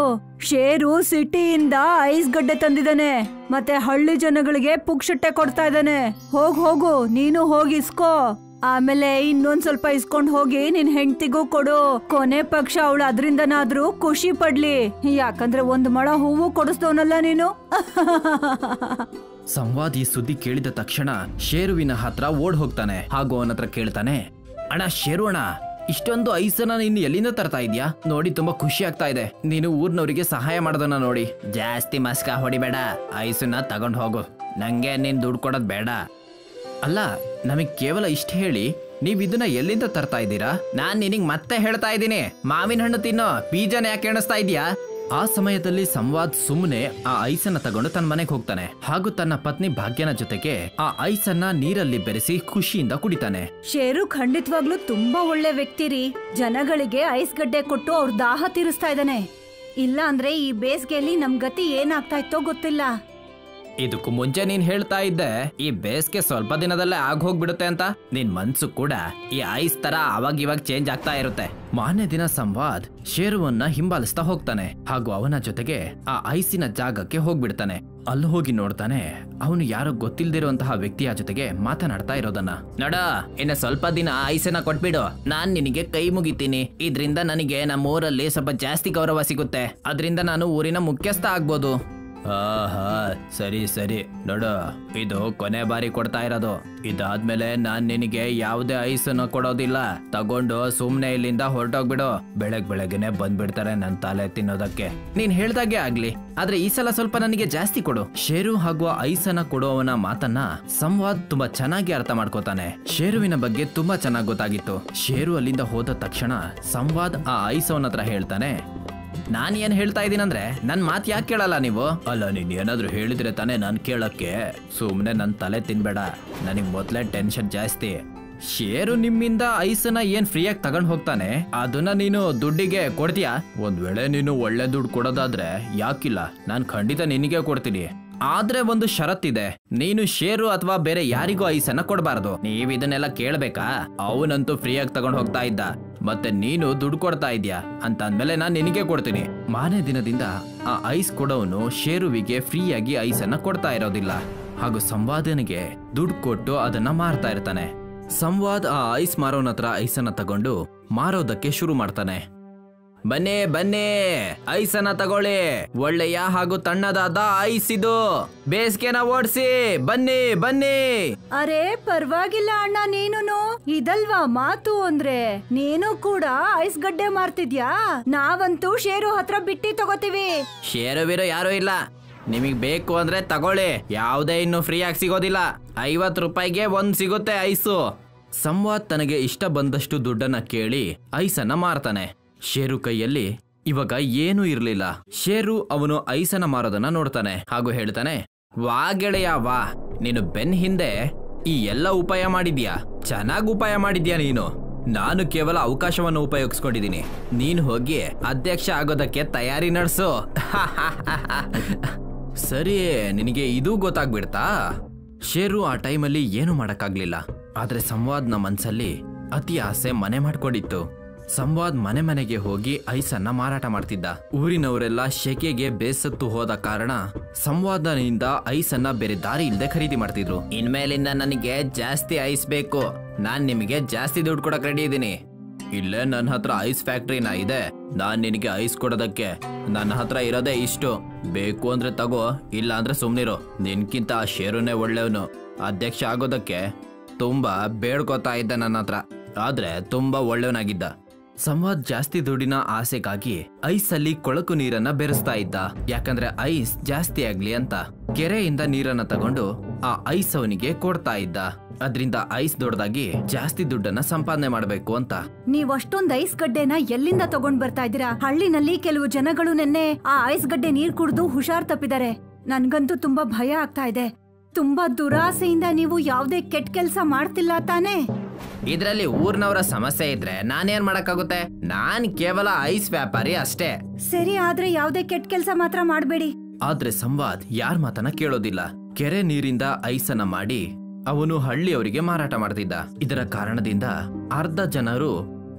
ಶೇರು ಸಿಟಿಯಿಂದ ಐಸ್ ಗಡ್ಡೆ ತಂದಿದ್ದಾನೆ, ಮತ್ತೆ ಹಳ್ಳಿ ಜನಗಳಿಗೆ ಪುಕ್ಷಟ್ಟೆ ಕೊಡ್ತಾ ಇದ್ದಾನೆ. ಹೋಗು, ನೀನು ಹೋಗಿ ಇಸ್ಕೋ. ಆಮೇಲೆ ಇನ್ನೊಂದ್ ಸ್ವಲ್ಪ ಇಸ್ಕೊಂಡ್ ಹೋಗಿ ನಿನ್ ಹೆಂಡತಿಗೂ ಕೊಡು. ಕೊನೆ ಪಕ್ಷ ಅವಳು ಅದ್ರಿಂದನಾದ್ರೂ ಖುಷಿ ಪಡ್ಲಿ, ಯಾಕಂದ್ರೆ 1 ಮೊಳ ಹೂವು ಕೊಡಿಸ್ದವನಲ್ಲ ನೀನು. ಸಂವಾದ್ ಈ ಸುದ್ದಿ ಕೇಳಿದ ತಕ್ಷಣ ಶೇರುವಿನ ಹತ್ರ ಓಡ್ ಹೋಗ್ತಾನೆ. ಹಾಗೂ ಅವನ ಹತ್ರ ಕೇಳ್ತಾನೆ, ಅಣ್ಣ ಶೇರು ಅಣ್ಣ, ಇಷ್ಟೊಂದು ಐಸನ್ನ ನೀನು ಎಲ್ಲಿಂದ ತರ್ತಾ ಇದ್ಯಾ? ನೋಡಿ ತುಂಬಾ ಖುಷಿ ಆಗ್ತಾ ಇದೆ. ನೀನು ಊರ್ನವರಿಗೆ ಸಹಾಯ ಮಾಡೋದನ್ನ ನೋಡಿ. ಜಾಸ್ತಿ ಮಸ್ಕ ಹೊಡಿಬೇಡ, ಐಸನ್ನ ತಗೊಂಡ್ ಹೋಗು, ನಂಗೆ ನೀನ್ ದುಡ್ಡು ಕೊಡೋದ್ ಬೇಡ. ಅಲ್ಲ, ನಮಗ್ ಕೇವಲ ಇಷ್ಟ ಹೇಳಿ ನೀವ್ ಇದನ್ನ ಎಲ್ಲಿಂದ ತರ್ತಾ ಇದ್ದೀರಾ? ನಾನ್ ನಿನಗ್ ಮತ್ತೆ ಹೇಳ್ತಾ ಇದ್ದೀನಿ, ಮಾವಿನ ಹಣ್ಣು ತಿನ್ನೋ, ಬೀಜನ ಯಾಕೆ ಎಣಿಸ್ತಾ ಇದೀಯಾ? ಆ ಸಮಯದಲ್ಲಿ ಸಂವಾದ್ ಸುಮ್ಮನೆ ಆ ಐಸನ್ನ ತಗೊಂಡು ತನ್ನ ಮನೆಗೆ ಹೋಗ್ತಾನೆ. ಹಾಗೂ ತನ್ನ ಪತ್ನಿ ಭಾಗ್ಯನ ಜೊತೆಗೆ ಆ ಐಸನ್ನ ನೀರಲ್ಲಿ ಬೆರೆಸಿ ಖುಷಿಯಿಂದ ಕುಡಿತಾನೆ. ಶೇರು ಖಂಡಿತವಾಗ್ಲೂ ತುಂಬಾ ಒಳ್ಳೆ ವ್ಯಕ್ತಿ ರೀ. ಜನಗಳಿಗೆ ಐಸ್ ಗಡ್ಡೆ ಕೊಟ್ಟು ಅವ್ರ ದಾಹ ತೀರಿಸ್ತಾ ಇದ್ದಾನೆ. ಇಲ್ಲ ಅಂದ್ರೆ ಈ ಬೇಸಿಗೆಯಲ್ಲಿ ನಮ್ ಗತಿ ಏನಾಗ್ತಾ ಇತ್ತೋ ಗೊತ್ತಿಲ್ಲ. ಇದಕ್ಕೂ ಮುಂಚೆ ನೀನ್ ಹೇಳ್ತಾ ಇದ್ದೆ ಈ ಬೇಸ್ಗೆ ಸ್ವಲ್ಪ ದಿನದಲ್ಲೇ ಆಗ್ ಹೋಗ್ಬಿಡುತ್ತೆ ಅಂತ. ನಿನ್ ಮನ್ಸು ಕೂಡ ಈ ಐಸ್ ತರ ಅವಾಗ ಇವಾಗ ಚೇಂಜ್ ಆಗ್ತಾ ಇರುತ್ತೆ. ಮಾರನೇ ದಿನ ಸಂವಾದ್ ಶೇರುವನ್ನ ಹಿಂಬಾಲಿಸ್ತಾ ಹೋಗ್ತಾನೆ. ಹಾಗೂ ಅವನ ಜೊತೆಗೆ ಆ ಐಸಿನ ಜಾಗಕ್ಕೆ ಹೋಗ್ಬಿಡ್ತಾನೆ. ಅಲ್ಲಿ ಹೋಗಿ ನೋಡ್ತಾನೆ, ಅವನು ಯಾರೋ ಗೊತ್ತಿಲ್ದಿರುವಂತಹ ವ್ಯಕ್ತಿಯ ಜೊತೆಗೆ ಮಾತನಾಡ್ತಾ ಇರೋದನ್ನ. ನಡ, ಇನ್ನ ಸ್ವಲ್ಪ ದಿನ ಐಸನ್ನ ಕೊಟ್ಬಿಡು, ನಾನ್ ನಿನಗೆ ಕೈ ಮುಗಿತೀನಿ. ಇದ್ರಿಂದ ನನಗೆ ನಮ್ಮ ಊರಲ್ಲಿ ಸ್ವಲ್ಪ ಜಾಸ್ತಿ ಗೌರವ ಸಿಗುತ್ತೆ. ಅದರಿಂದ ನಾನು ಊರಿನ ಮುಖ್ಯಸ್ಥ ಆಗ್ಬೋದು. ಸರಿ ಸರಿ ನೋಡು, ಇದು ಕೊನೆ ಬಾರಿ ಕೊಡ್ತಾ ಇರೋದು. ಇದಾದ್ಮೇಲೆ ನಾನ್ ನಿನಗೆ ಯಾವುದೇ ಐಸನ್ನ ಕೊಡೋದಿಲ್ಲ. ತಗೊಂಡು ಸುಮ್ನೆ ಇಲ್ಲಿಂದ ಹೊರಟೋಗ್ಬಿಡು. ಬೆಳಗ್ಗೆನೆ ಬಂದ್ಬಿಡ್ತಾರೆ ನನ್ ತಲೆ ತಿನ್ನೋದಕ್ಕೆ. ನೀನ್ ಹೇಳ್ದಾಗೆ ಆಗ್ಲಿ, ಆದ್ರೆ ಈ ಸಲ ಸ್ವಲ್ಪ ನನಗೆ ಜಾಸ್ತಿ ಕೊಡು. ಶೇರು ಹಾಗೂ ಐಸನ್ನ ಕೊಡುವವನ ಮಾತನ್ನ ಸಂವಾದ್ ತುಂಬಾ ಚೆನ್ನಾಗಿ ಅರ್ಥ ಮಾಡ್ಕೋತಾನೆ. ಶೇರುವಿನ ಬಗ್ಗೆ ತುಂಬಾ ಚೆನ್ನಾಗಿ ಗೊತ್ತಾಗಿತ್ತು. ಶೇರು ಅಲ್ಲಿಂದ ಹೋದ ತಕ್ಷಣ ಸಂವಾದ್ ಆ ಐಸವನ ಹತ್ರ ಹೇಳ್ತಾನೆ, ನಾನ್ ಏನ್ ಹೇಳ್ತಾ ಇದೀನಂದ್ರೆ ನನ್ ಮಾತ್ ಯಾಕೆ ಕೇಳಲ್ಲ ನೀವು? ಅಲ್ಲ, ನೀನ್ ಏನಾದ್ರು ಹೇಳಿದ್ರೆ ತಾನೇ ನಾನ್ ಕೇಳಕ್ಕೆ. ಸುಮ್ನೆ ನನ್ ತಲೆ ತಿನ್ಬೇಡ, ನನಗ್ ಮೊದ್ಲೇ ಟೆನ್ಷನ್ ಜಾಸ್ತಿ. ಶೇರು ನಿಮ್ಮಿಂದ ಐಸನ್ನ ಏನ್ ಫ್ರೀಯಾಗಿ ತಗೊಂಡ್ ಹೋಗ್ತಾನೆ, ಅದನ್ನ ನೀನು ದುಡ್ಡಿಗೆ ಕೊಡ್ತೀಯಾ? ಒಂದ್ ವೇಳೆ ನೀನು ಒಳ್ಳೆ ದುಡ್ಡು ಕೊಡೋದಾದ್ರೆ ಯಾಕಿಲ್ಲ, ನಾನ್ ಖಂಡಿತ ನಿನಗೆ ಕೊಡ್ತೀನಿ. ಆದ್ರೆ ಒಂದು ಷರತ್ತಿದೆ, ನೀನು ಶೇರು ಅಥವಾ ಬೇರೆ ಯಾರಿಗೂ ಐಸನ್ನ ಕೊಡಬಾರದು. ನೀವ್ ಇದನ್ನೆಲ್ಲ ಕೇಳ್ಬೇಕಾ? ಅವನಂತೂ ಫ್ರೀಯಾಗಿ ತಗೊಂಡ್ ಹೋಗ್ತಾ ಇದ್ದ, ಮತ್ತೆ ನೀನು ದುಡ್ಡು ಕೊಡ್ತಾ ಇದ್ಯಾ ಅಂತ ಅಂದ್ಮೇಲೆ ನಾನ್ ನಿನಗೆ ಕೊಡ್ತೀನಿ. ಮಾರನೇ ದಿನದಿಂದ ಆ ಐಸ್ ಕೊಡೋನು ಶೇರುವಿಗೆ ಫ್ರೀಯಾಗಿ ಐಸನ್ನ ಕೊಡ್ತಾ ಇರೋದಿಲ್ಲ. ಹಾಗೂ ಸಂವಾದನಿಗೆ ದುಡ್ಡು ಕೊಟ್ಟು ಅದನ್ನ ಮಾರ್ತಾ ಇರ್ತಾನೆ. ಸಂವಾದ್ ಆ ಐಸ್ ಮಾರೋನ ಹತ್ರ ಐಸನ್ನ ತಗೊಂಡು ಮಾರೋದಕ್ಕೆ ಶುರು ಮಾಡ್ತಾನೆ. ಬನ್ನಿ ಬನ್ನಿ, ಐಸನ್ನ ತಗೊಳ್ಳಿ, ಒಳ್ಳೆಯ ಹಾಗೂ ತಣ್ಣದಾದ ಐಸ್ ಇದು, ಬೇಸಿಗೆನ ಓಡಿಸಿ, ಬನ್ನಿ ಬನ್ನಿ. ಅರೆ ಪರವಾಗಿಲ್ಲ ಅಣ್ಣ, ನೀನು ಇದಲ್ವಾ ಮಾತು ಅಂದ್ರೆ? ನೀನು ಕೂಡ ಐಸ್ ಗಡ್ಡೆ ಮಾರ್ತಿದ್ಯಾ? ನಾವಂತೂ ಶೇರು ಹತ್ರ ಬಿಟ್ಟಿ ತಗೋತೀವಿ. ಶೇರುವಿರೋ ಯಾರು ಇಲ್ಲ, ನಿಮಗ್ ಬೇಕು ಅಂದ್ರೆ ತಗೊಳ್ಳಿ. ಯಾವುದೇ ಇನ್ನು ಫ್ರೀ ಆಗಿ ಸಿಗೋದಿಲ್ಲ. 50 ರೂಪಾಯಿಗೆ ಒಂದ್ ಸಿಗುತ್ತೆ ಐಸು. ಸಂವಾದ್ ತನಗೆ ಇಷ್ಟ ಬಂದಷ್ಟು ದುಡ್ಡನ್ನ ಕೇಳಿ ಐಸನ್ನ ಮಾರ್ತಾನೆ. ಶೇರು ಕೈಯಲ್ಲಿ ಇವಾಗ ಏನೂ ಇರ್ಲಿಲ್ಲ. ಶೇರು ಅವನು ಐಸನ್ನ ಮಾರೋದನ್ನ ನೋಡ್ತಾನೆ ಹಾಗೂ ಹೇಳ್ತಾನೆ, ವಾ ಗೆಳೆಯ ವಾ, ನೀನು ಬೆನ್ ಹಿಂದೆ ಈ ಎಲ್ಲ ಉಪಾಯ ಮಾಡಿದ್ಯಾ, ಚೆನ್ನಾಗ್ ಉಪಾಯ ಮಾಡಿದ್ಯಾ ನೀನು. ನಾನು ಕೇವಲ ಅವಕಾಶವನ್ನು ಉಪಯೋಗಿಸ್ಕೊಂಡಿದ್ದೀನಿ. ನೀನು ಹೋಗಿ ಅಧ್ಯಕ್ಷ ಆಗೋದಕ್ಕೆ ತಯಾರಿ ನಡೆಸು. ಸರಿ, ನಿನಗೆ ಇದು ಗೊತ್ತಾಗ್ಬಿಡ್ತಾ? ಶೇರು ಆ ಟೈಮಲ್ಲಿ ಏನು ಮಾಡಕ್ಕಾಗ್ಲಿಲ್ಲ. ಆದ್ರೆ ಸಂವಾದ್ನ ಮನ್ಸಲ್ಲಿ ಅತಿ ಆಸೆ ಮನೆ ಮಾಡ್ಕೊಂಡಿತ್ತು. ಸಂವಾದ್ ಮನೆ ಮನೆಗೆ ಹೋಗಿ ಐಸನ್ನ ಮಾರಾಟ ಮಾಡ್ತಿದ್ದ. ಊರಿನವರೆಲ್ಲ ಶೆಕೆಗೆ ಬೇಸತ್ತು ಹೋದ ಕಾರಣ ಸಂವಾದನಿಂದ ಐಸನ್ನ ಬೇರೆ ದಾರಿ ಇಲ್ಲದೆ ಖರೀದಿ ಮಾಡ್ತಿದ್ರು. ಇನ್ಮೇಲಿಂದ ನನಗೆ ಜಾಸ್ತಿ ಐಸ್ ಬೇಕು, ನಾನ್ ನಿಮಗೆ ಜಾಸ್ತಿ ದುಡ್ಡು ಕೊಡಕ್ ರೆಡಿ ಇದ್ದೀನಿ. ಇಲ್ಲೇ ನನ್ನ ಹತ್ರ ಐಸ್ ಫ್ಯಾಕ್ಟ್ರಿನ ಇದೆ, ನಾನ್ ನಿನಗೆ ಐಸ್ ಕೊಡೋದಕ್ಕೆ ನನ್ನ ಹತ್ರ ಇರೋದೇ ಇಷ್ಟು. ಬೇಕು ಅಂದ್ರೆ ತಗೋ, ಇಲ್ಲ ಅಂದ್ರೆ ಸುಮ್ನಿರು. ನಿನ್ಕಿಂತ ಆ ಶೇರುನೇ ಒಳ್ಳೆಯವನು. ಅಧ್ಯಕ್ಷ ಆಗೋದಕ್ಕೆ ತುಂಬಾ ಬೇಡ್ಕೋತಾ ಇದ್ದ ನನ್ನ ಹತ್ರ, ಆದ್ರೆ ತುಂಬಾ ಒಳ್ಳೆಯವನಾಗಿದ್ದ. ಸಂವಾದ್ ಜಾಸ್ತಿ ದುಡ್ಡಿನ ಆಸೆಗಾಗಿ ಐಸ್ ಅಲ್ಲಿ ಕೊಳಕು ನೀರನ್ನ ಬೆರೆಸ್ತಾ ಇದ್ದ. ಯಾಕಂದ್ರೆ ಐಸ್ ಜಾಸ್ತಿ ಆಗ್ಲಿ ಅಂತ ಕೆರೆಯಿಂದ ನೀರನ್ನ ತಗೊಂಡು ಆ ಐಸ್ ಅವನಿಗೆ ಕೊಡ್ತಾ ಇದ್ದ. ಅದ್ರಿಂದ ಐಸ್ ದೊಡ್ಡದಾಗಿ ಜಾಸ್ತಿ ದುಡ್ಡನ್ನ ಸಂಪಾದನೆ ಮಾಡ್ಬೇಕು ಅಂತ. ನೀವ್ ಅಷ್ಟೊಂದ್ ಐಸ್ ಗಡ್ಡೆನ ಎಲ್ಲಿಂದ ತಗೊಂಡ್ ಬರ್ತಾ ಇದ್ದೀರಾ? ಹಳ್ಳಿನಲ್ಲಿ ಕೆಲವು ಜನಗಳು ನೆನ್ನೆ ಆ ಐಸ್ ಗಡ್ಡೆ ನೀರ್ ಕುಡ್ದು ಹುಷಾರ್ ತಪ್ಪಿದ್ದಾರೆ. ನನ್ಗಂತೂ ತುಂಬಾ ಭಯ ಆಗ್ತಾ ಇದೆ. ತುಂಬಾ ದುರಾಸೆಯಿಂದ ನೀವು ಯಾವ್ದೇ ಕೆಟ್ಟ ಕೆಲ್ಸ ಮಾಡ್ತಿಲ್ಲ ತಾನೇ? ಇದ್ರಲ್ಲಿ ಊರ್ನವರ ಸಮಸ್ಯೆ ಇದ್ರೆ ನಾನೇನ್ ಮಾಡಕ್ಕಾಗುತ್ತೆ? ನಾನ್ ಕೇವಲ ಐಸ್ ವ್ಯಾಪಾರಿ ಅಷ್ಟೇ. ಸರಿ, ಆದ್ರೆ ಯಾವ್ದೇ ಕೆಟ್ಟ ಕೆಲ್ಸ ಮಾತ್ರ ಮಾಡ್ಬೇಡಿ. ಆದ್ರೆ ಸಂವಾದ್ ಯಾರ್ ಮಾತನ್ನ ಕೇಳೋದಿಲ್ಲ. ಕೆರೆ ನೀರಿಂದ ಐಸನ್ನ ಮಾಡಿ ಅವನು ಹಳ್ಳಿಯವರಿಗೆ ಮಾರಾಟ ಮಾಡ್ತಿದ್ದ. ಇದರ ಕಾರಣದಿಂದ ಅರ್ಧ ಜನರು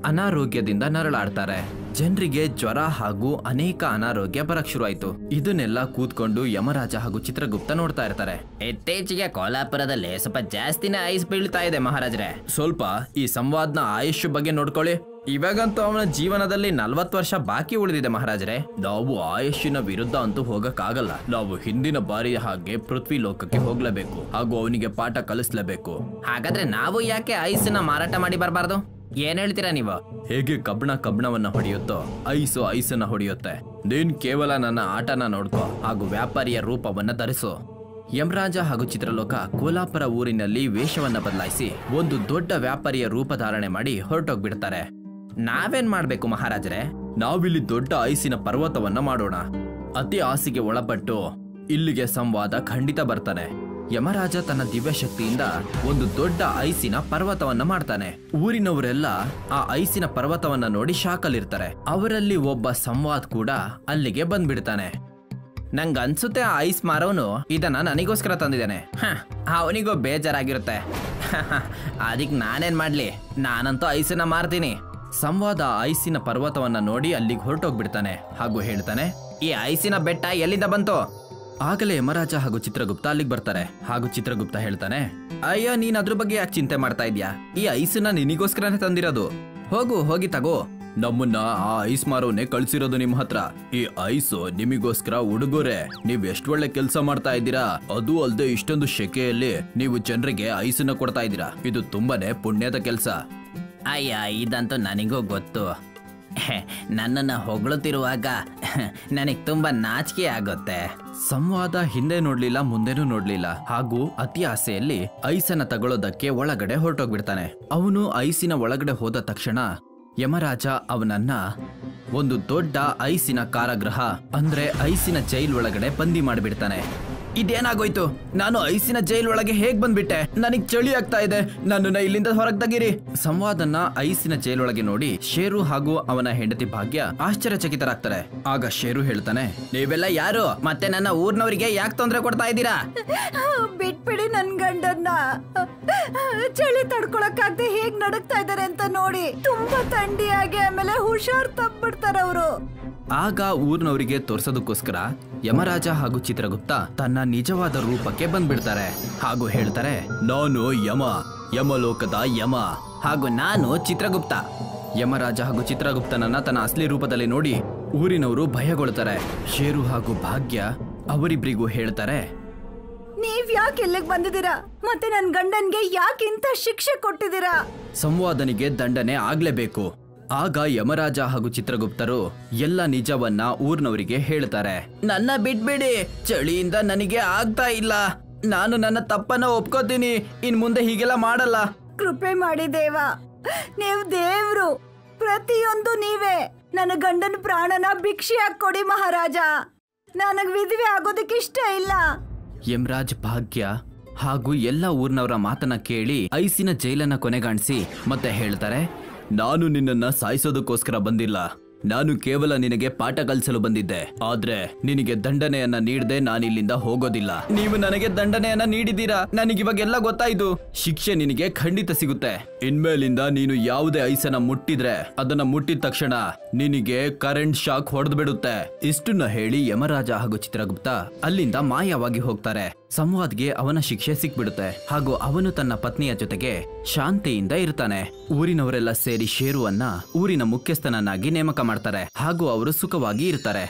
ಅನಾರೋಗ್ಯದಿಂದ ನರಳಾಡ್ತಾರೆ. ಜನರಿಗೆ ಜ್ವರ ಹಾಗೂ ಅನೇಕ ಅನಾರೋಗ್ಯ ಬರಕ್ ಶುರುವಾಯ್ತು. ಇದನ್ನೆಲ್ಲ ಕೂತ್ಕೊಂಡು ಯಮರಾಜ ಹಾಗೂ ಚಿತ್ರಗುಪ್ತ ನೋಡ್ತಾ ಇರ್ತಾರೆ. ಇತ್ತೀಚೆಗೆ ಕೋಲಾಪುರದಲ್ಲಿ ಸ್ವಲ್ಪ ಜಾಸ್ತಿನೇ ಐಸ್ ಬೀಳ್ತಾ ಇದೆ ಮಹಾರಾಜರೇ. ಸ್ವಲ್ಪ ಈ ಸಂವಾದ್ನ ಆಯುಷ್ ಬಗ್ಗೆ ನೋಡ್ಕೊಳ್ಳಿ. ಇವಾಗಂತೂ ಅವನ ಜೀವನದಲ್ಲಿ 40 ವರ್ಷ ಬಾಕಿ ಉಳಿದಿದೆ ಮಹಾರಾಜರೇ. ನಾವು ಆಯುಷ್ಯನ ವಿರುದ್ಧ ಅಂತೂ ಹೋಗಕ್ಕಾಗಲ್ಲ. ನಾವು ಹಿಂದಿನ ಬಾರಿ ಹಾಗೆ ಪೃಥ್ವಿ ಲೋಕಕ್ಕೆ ಹೋಗ್ಲೇಬೇಕು ಹಾಗೂ ಅವನಿಗೆ ಪಾಠ ಕಲಿಸ್ಲೇಬೇಕು. ಹಾಗಾದ್ರೆ ನಾವು ಯಾಕೆ ಐಸನ್ನ ಮಾರಾಟ ಮಾಡಿ ಬರಬಾರ್ದು? ಏನ್ ಹೇಳ್ತೀರಾ ನೀವು? ಹೇಗೆ ಕಬ್ಬಣವನ್ನ ಹೊಡೆಯುತ್ತೋ ಐಸು ಐಸನ್ನ ಹೊಡೆಯುತ್ತೆ. ನೀನ್ ಕೇವಲ ನನ್ನ ಆಟನ ನೋಡ್ಕೋ ಹಾಗೂ ವ್ಯಾಪಾರಿಯ ರೂಪವನ್ನ ಧರಿಸು. ಯಮರಾಜ ಹಾಗೂ ಚಿತ್ರಲೋಕ ಕೋಲಾಪುರ ಊರಿನಲ್ಲಿ ವೇಷವನ್ನ ಬದಲಾಯಿಸಿ ಒಂದು ದೊಡ್ಡ ವ್ಯಾಪಾರಿಯ ರೂಪ ಧಾರಣೆ ಮಾಡಿ ಹೊರಟೋಗ್ಬಿಡ್ತಾರೆ. ನಾವೇನ್ ಮಾಡ್ಬೇಕು ಮಹಾರಾಜರೇ? ನಾವಿಲ್ಲಿ ದೊಡ್ಡ ಐಸಿನ ಪರ್ವತವನ್ನ ಮಾಡೋಣ. ಅತಿ ಆಸೆಗೆ ಒಳಪಟ್ಟು ಇಲ್ಲಿಗೆ ಸಂವಾದ ಖಂಡಿತ ಬರ್ತಾನೆ. ಯಮರಾಜ ತನ್ನ ದಿವ್ಯ ಶಕ್ತಿಯಿಂದ ಒಂದು ದೊಡ್ಡ ಐಸಿನ ಪರ್ವತವನ್ನ ಮಾಡ್ತಾನೆ. ಊರಿನವರೆಲ್ಲ ಆ ಐಸಿನ ಪರ್ವತವನ್ನ ನೋಡಿ ಶಾಕಲ್ಲಿರ್ತಾರೆ. ಅವರಲ್ಲಿ ಒಬ್ಬ ಸಂವಾದ್ ಕೂಡ ಅಲ್ಲಿಗೆ ಬಂದ್ಬಿಡ್ತಾನೆ. ನಂಗ್ ಅನ್ಸುತ್ತೆ ಆ ಐಸ್ ಮಾರೋನು ಇದನ್ನ ನನಗೋಸ್ಕರ ತಂದಿದ್ದಾನೆ. ಅವನಿಗೂ ಬೇಜಾರಾಗಿರುತ್ತೆ. ಅದಕ್ಕೆ ನಾನೇನ್ ಮಾಡ್ಲಿ, ನಾನಂತೂ ಐಸನ್ನ ಮಾರ್ತೀನಿ. ಸಂವಾದ ಐಸಿನ ಪರ್ವತವನ್ನ ನೋಡಿ ಅಲ್ಲಿಗೆ ಹೊರಟೋಗ್ಬಿಡ್ತಾನೆ ಹಾಗೂ ಹೇಳ್ತಾನೆ, ಈ ಐಸಿನ ಬೆಟ್ಟ ಎಲ್ಲಿಂದ ಬಂತು? ಆಗಲೇ ಯಮರಾಜ ಹಾಗೂ ಚಿತ್ರಗುಪ್ತ ಅಲ್ಲಿಗೆ ಬರ್ತಾರೆ ಹಾಗೂ ಚಿತ್ರಗುಪ್ತ ಹೇಳ್ತಾನೆ, ಅಯ್ಯೋ ನೀನ್ ಅದ್ರ ಬಗ್ಗೆ ಯಾಕೆ ಚಿಂತೆ ಮಾಡ್ತಾ ಇದ್ಯಾ? ಈ ಐಸನ್ನ ನಿನಗೋಸ್ಕರನೇ ತಂದಿರೋದು. ಹೋಗಿ ತಗೋ. ನಮ್ಮನ್ನ ಆ ಐಸ್ ಮಾರೋನೆ ಕಳ್ಸಿರೋದು ನಿಮ್ ಹತ್ರ. ಈ ಐಸು ನಿಮಗೋಸ್ಕರ ಉಡುಗೊರೆ. ನೀವ್ ಎಷ್ಟು ಒಳ್ಳೆ ಕೆಲ್ಸ ಮಾಡ್ತಾ ಇದ್ದೀರಾ. ಅದು ಅಲ್ದೆ ಇಷ್ಟೊಂದು ಶೆಕೆಯಲ್ಲಿ ನೀವು ಜನರಿಗೆ ಐಸನ್ನ ಕೊಡ್ತಾ ಇದ್ದೀರಾ. ಇದು ತುಂಬಾನೇ ಪುಣ್ಯದ ಕೆಲ್ಸ. ಅಯ್ಯ, ಇದಂತೂ ನನಗೂ ಗೊತ್ತು. ನನ್ನನ್ನ ಹೊಗಳುತ್ತಿರುವಾಗ ನನಗ್ ತುಂಬಾ ನಾಚಿಕೆ ಆಗುತ್ತೆ. ಸಂವಾದ ಹಿಂದೆ ನೋಡ್ಲಿಲ್ಲ, ಮುಂದೆನೂ ನೋಡ್ಲಿಲ್ಲ ಹಾಗೂ ಅತಿ ಆಸೆಯಲ್ಲಿ ಐಸನ್ನ ತಗೊಳ್ಳೋದಕ್ಕೆ ಒಳಗಡೆ ಹೊರಟೋಗ್ಬಿಡ್ತಾನೆ. ಅವನು ಐಸಿನ ಒಳಗಡೆ ಹೋದ ತಕ್ಷಣ ಯಮರಾಜ ಅವನನ್ನ ಒಂದು ದೊಡ್ಡ ಐಸಿನ ಕಾರಾಗೃಹ ಅಂದ್ರೆ ಐಸಿನ ಜೈಲ್ ಒಳಗಡೆ ಬಂದಿ ಮಾಡಿಬಿಡ್ತಾನೆ. ಇದೇನಾಗೋಯ್ತು? ನಾನು ಐಸಿನ ಜೈಲ್ ಒಳಗೆ ಹೇಗ್ ಬಂದ್ಬಿಟ್ಟೆ? ನನಗ್ ಚಳಿ ಆಗ್ತಾ ಇದೆ, ನನ್ನನ್ನ ಇಲ್ಲಿಂದ ಹೊರಗ್ ತೆಗೀರಿ. ಸಂವಾದನ್ನ ಐಸಿನ ಜೈಲ್ ಒಳಗೆ ನೋಡಿ ಶೇರು ಹಾಗೂ ಅವನ ಹೆಂಡತಿ ಭಾಗ್ಯ ಆಶ್ಚರ್ಯಚಕಿತರಾಗ್ತಾರೆ. ಆಗ ಶೇರು ಹೇಳ್ತಾನೆ, ನೀವೆಲ್ಲ ಯಾರು? ಮತ್ತೆ ನನ್ನ ಊರ್ನವರಿಗೆ ಯಾಕೆ ತೊಂದರೆ ಕೊಡ್ತಾ ಇದ್ದೀರಾ? ಬಿಟ್ಬಿಡಿ ನನ್ ಗಂಡನ್ನ. ಚಳಿ ತಡ್ಕೊಳಕ್ಕಾಗ್ದೆ ಹೇಗ್ ನಡಕ್ತಾ ಇದಾರೆ ಅಂತ ನೋಡಿ. ತುಂಬಾ ಥಂಡಿಯಾಗಿ ಆಮೇಲೆ ಹುಷಾರ್ ತಪ್ಪಿಡ್ತಾರೆ ಅವರು. ಆಗ ಊರ್ನವರಿಗೆ ತೋರ್ಸೋದಕ್ಕೋಸ್ಕರ ಯಮರಾಜ ಹಾಗೂ ಚಿತ್ರಗುಪ್ತ ತನ್ನ ನಿಜವಾದ ರೂಪಕ್ಕೆ ಬಂದ್ಬಿಡ್ತಾರೆ ಹಾಗೂ ಹೇಳ್ತಾರೆ, ನಾನು ಯಮಲೋಕದ ಯಮ ಹಾಗೂ ನಾನು ಚಿತ್ರಗುಪ್ತ. ಯಮರಾಜ ಹಾಗೂ ಚಿತ್ರಗುಪ್ತನನ್ನ ತನ್ನ ಅಸಲಿ ರೂಪದಲ್ಲಿ ನೋಡಿ ಊರಿನವರು ಭಯಗೊಳ್ತಾರೆ. ಶೇರು ಹಾಗೂ ಭಾಗ್ಯ ಅವರಿಬ್ರಿಗೂ ಹೇಳ್ತಾರೆ, ನೀವ್ ಯಾಕೆ ಇಲ್ಲಿಗೆ ಬಂದಿದ್ದೀರಾ? ಮತ್ತೆ ನನ್ ಗಂಡನ್ಗೆ ಯಾಕೆ ಇಂತ ಶಿಕ್ಷೆ ಕೊಟ್ಟಿದ್ದೀರಾ? ಸಂವಾದನಿಗೆ ದಂಡನೆ ಆಗ್ಲೇಬೇಕು. ಆಗ ಯಮರಾಜ ಹಾಗೂ ಚಿತ್ರಗುಪ್ತರು ಎಲ್ಲ ನಿಜವನ್ನ ಊರ್ನವರಿಗೆ ಹೇಳ್ತಾರೆ. ನನ್ನ ಬಿಟ್ಬಿಡಿ, ಚಳಿಯಿಂದ ನನಗೆ ಆಗ್ತಾ ಇಲ್ಲ. ನಾನು ನನ್ನ ತಪ್ಪನ್ನ ಒಪ್ಕೋತೀನಿ. ಇನ್ ಮುಂದೆ ಹೀಗೆಲ್ಲ ಮಾಡಲ್ಲ. ಕೃಪೆ ಮಾಡಿ ದೇವ, ನೀವು ದೇವ್ರು. ಪ್ರತಿಯೊಂದು ನೀವೇ. ನನ್ನ ಗಂಡನ ಪ್ರಾಣನ ಭಿಕ್ಷೆಯಾಗಿ ಕೊಡಿ ಮಹಾರಾಜ. ನನಗ್ ವಿಧವೆ ಆಗೋದಕ್ಕೆ ಇಷ್ಟ ಇಲ್ಲ. ಯಮರಾಜ್ ಭಾಗ್ಯ ಹಾಗೂ ಎಲ್ಲ ಊರ್ನವರ ಮಾತನ್ನ ಕೇಳಿ ಐಸಿನ ಜೈಲನ್ನ ಕೊನೆಗಾಣಿಸಿ ಮತ್ತೆ ಹೇಳ್ತಾರೆ, ನಾನು ನಿನ್ನನ್ನ ಸಾಯಿಸೋದಕ್ಕೋಸ್ಕರ ಬಂದಿಲ್ಲ, ನಾನು ಕೇವಲ ನಿನಗೆ ಪಾಠ ಕಲಿಸಲು ಬಂದಿದ್ದೆ. ಆದ್ರೆ ನಿನಗೆ ದಂಡನೆಯನ್ನ ನೀಡದೆ ನಾನಿಲ್ಲಿಂದ ಹೋಗೋದಿಲ್ಲ. ನೀವು ನನಗೆ ದಂಡನೆಯನ್ನ ನೀಡಿದ್ದೀರಾ, ನನಗಿವಾಗೆಲ್ಲ ಗೊತ್ತಾಯ್ತು. ಶಿಕ್ಷೆ ನಿನಗೆ ಖಂಡಿತ ಸಿಗುತ್ತೆ. ಇನ್ಮೇಲಿಂದ ನೀನು ಯಾವುದೇ ಐಸನ್ನ ಮುಟ್ಟಿದ್ರೆ ಅದನ್ನ ಮುಟ್ಟಿದ ತಕ್ಷಣ ನಿನಗೆ ಕರೆಂಟ್ ಶಾಕ್ ಹೊಡೆದು ಬಿಡುತ್ತೆ. ಇಷ್ಟನ್ನ ಹೇಳಿ ಯಮರಾಜ ಹಾಗೂ ಚಿತ್ರಗುಪ್ತ ಅಲ್ಲಿಂದ ಮಾಯವಾಗಿ ಹೋಗ್ತಾರೆ. ಸಂವಾದ್ಗೆ ಅವನ ಶಿಕ್ಷೆ ಸಿಕ್ಬಿಡುತ್ತೆ ಹಾಗೂ ಅವನು ತನ್ನ ಪತ್ನಿಯ ಜೊತೆಗೆ ಶಾಂತಿಯಿಂದ ಇರ್ತಾನೆ. ಊರಿನವರೆಲ್ಲ ಸೇರಿ ಶೇರುವನ್ನ ಊರಿನ ಮುಖ್ಯಸ್ಥನನ್ನಾಗಿ ನೇಮಕ ಮಾಡ್ತಾರೆ ಹಾಗೂ ಅವರು ಸುಖವಾಗಿ ಇರ್ತಾರೆ.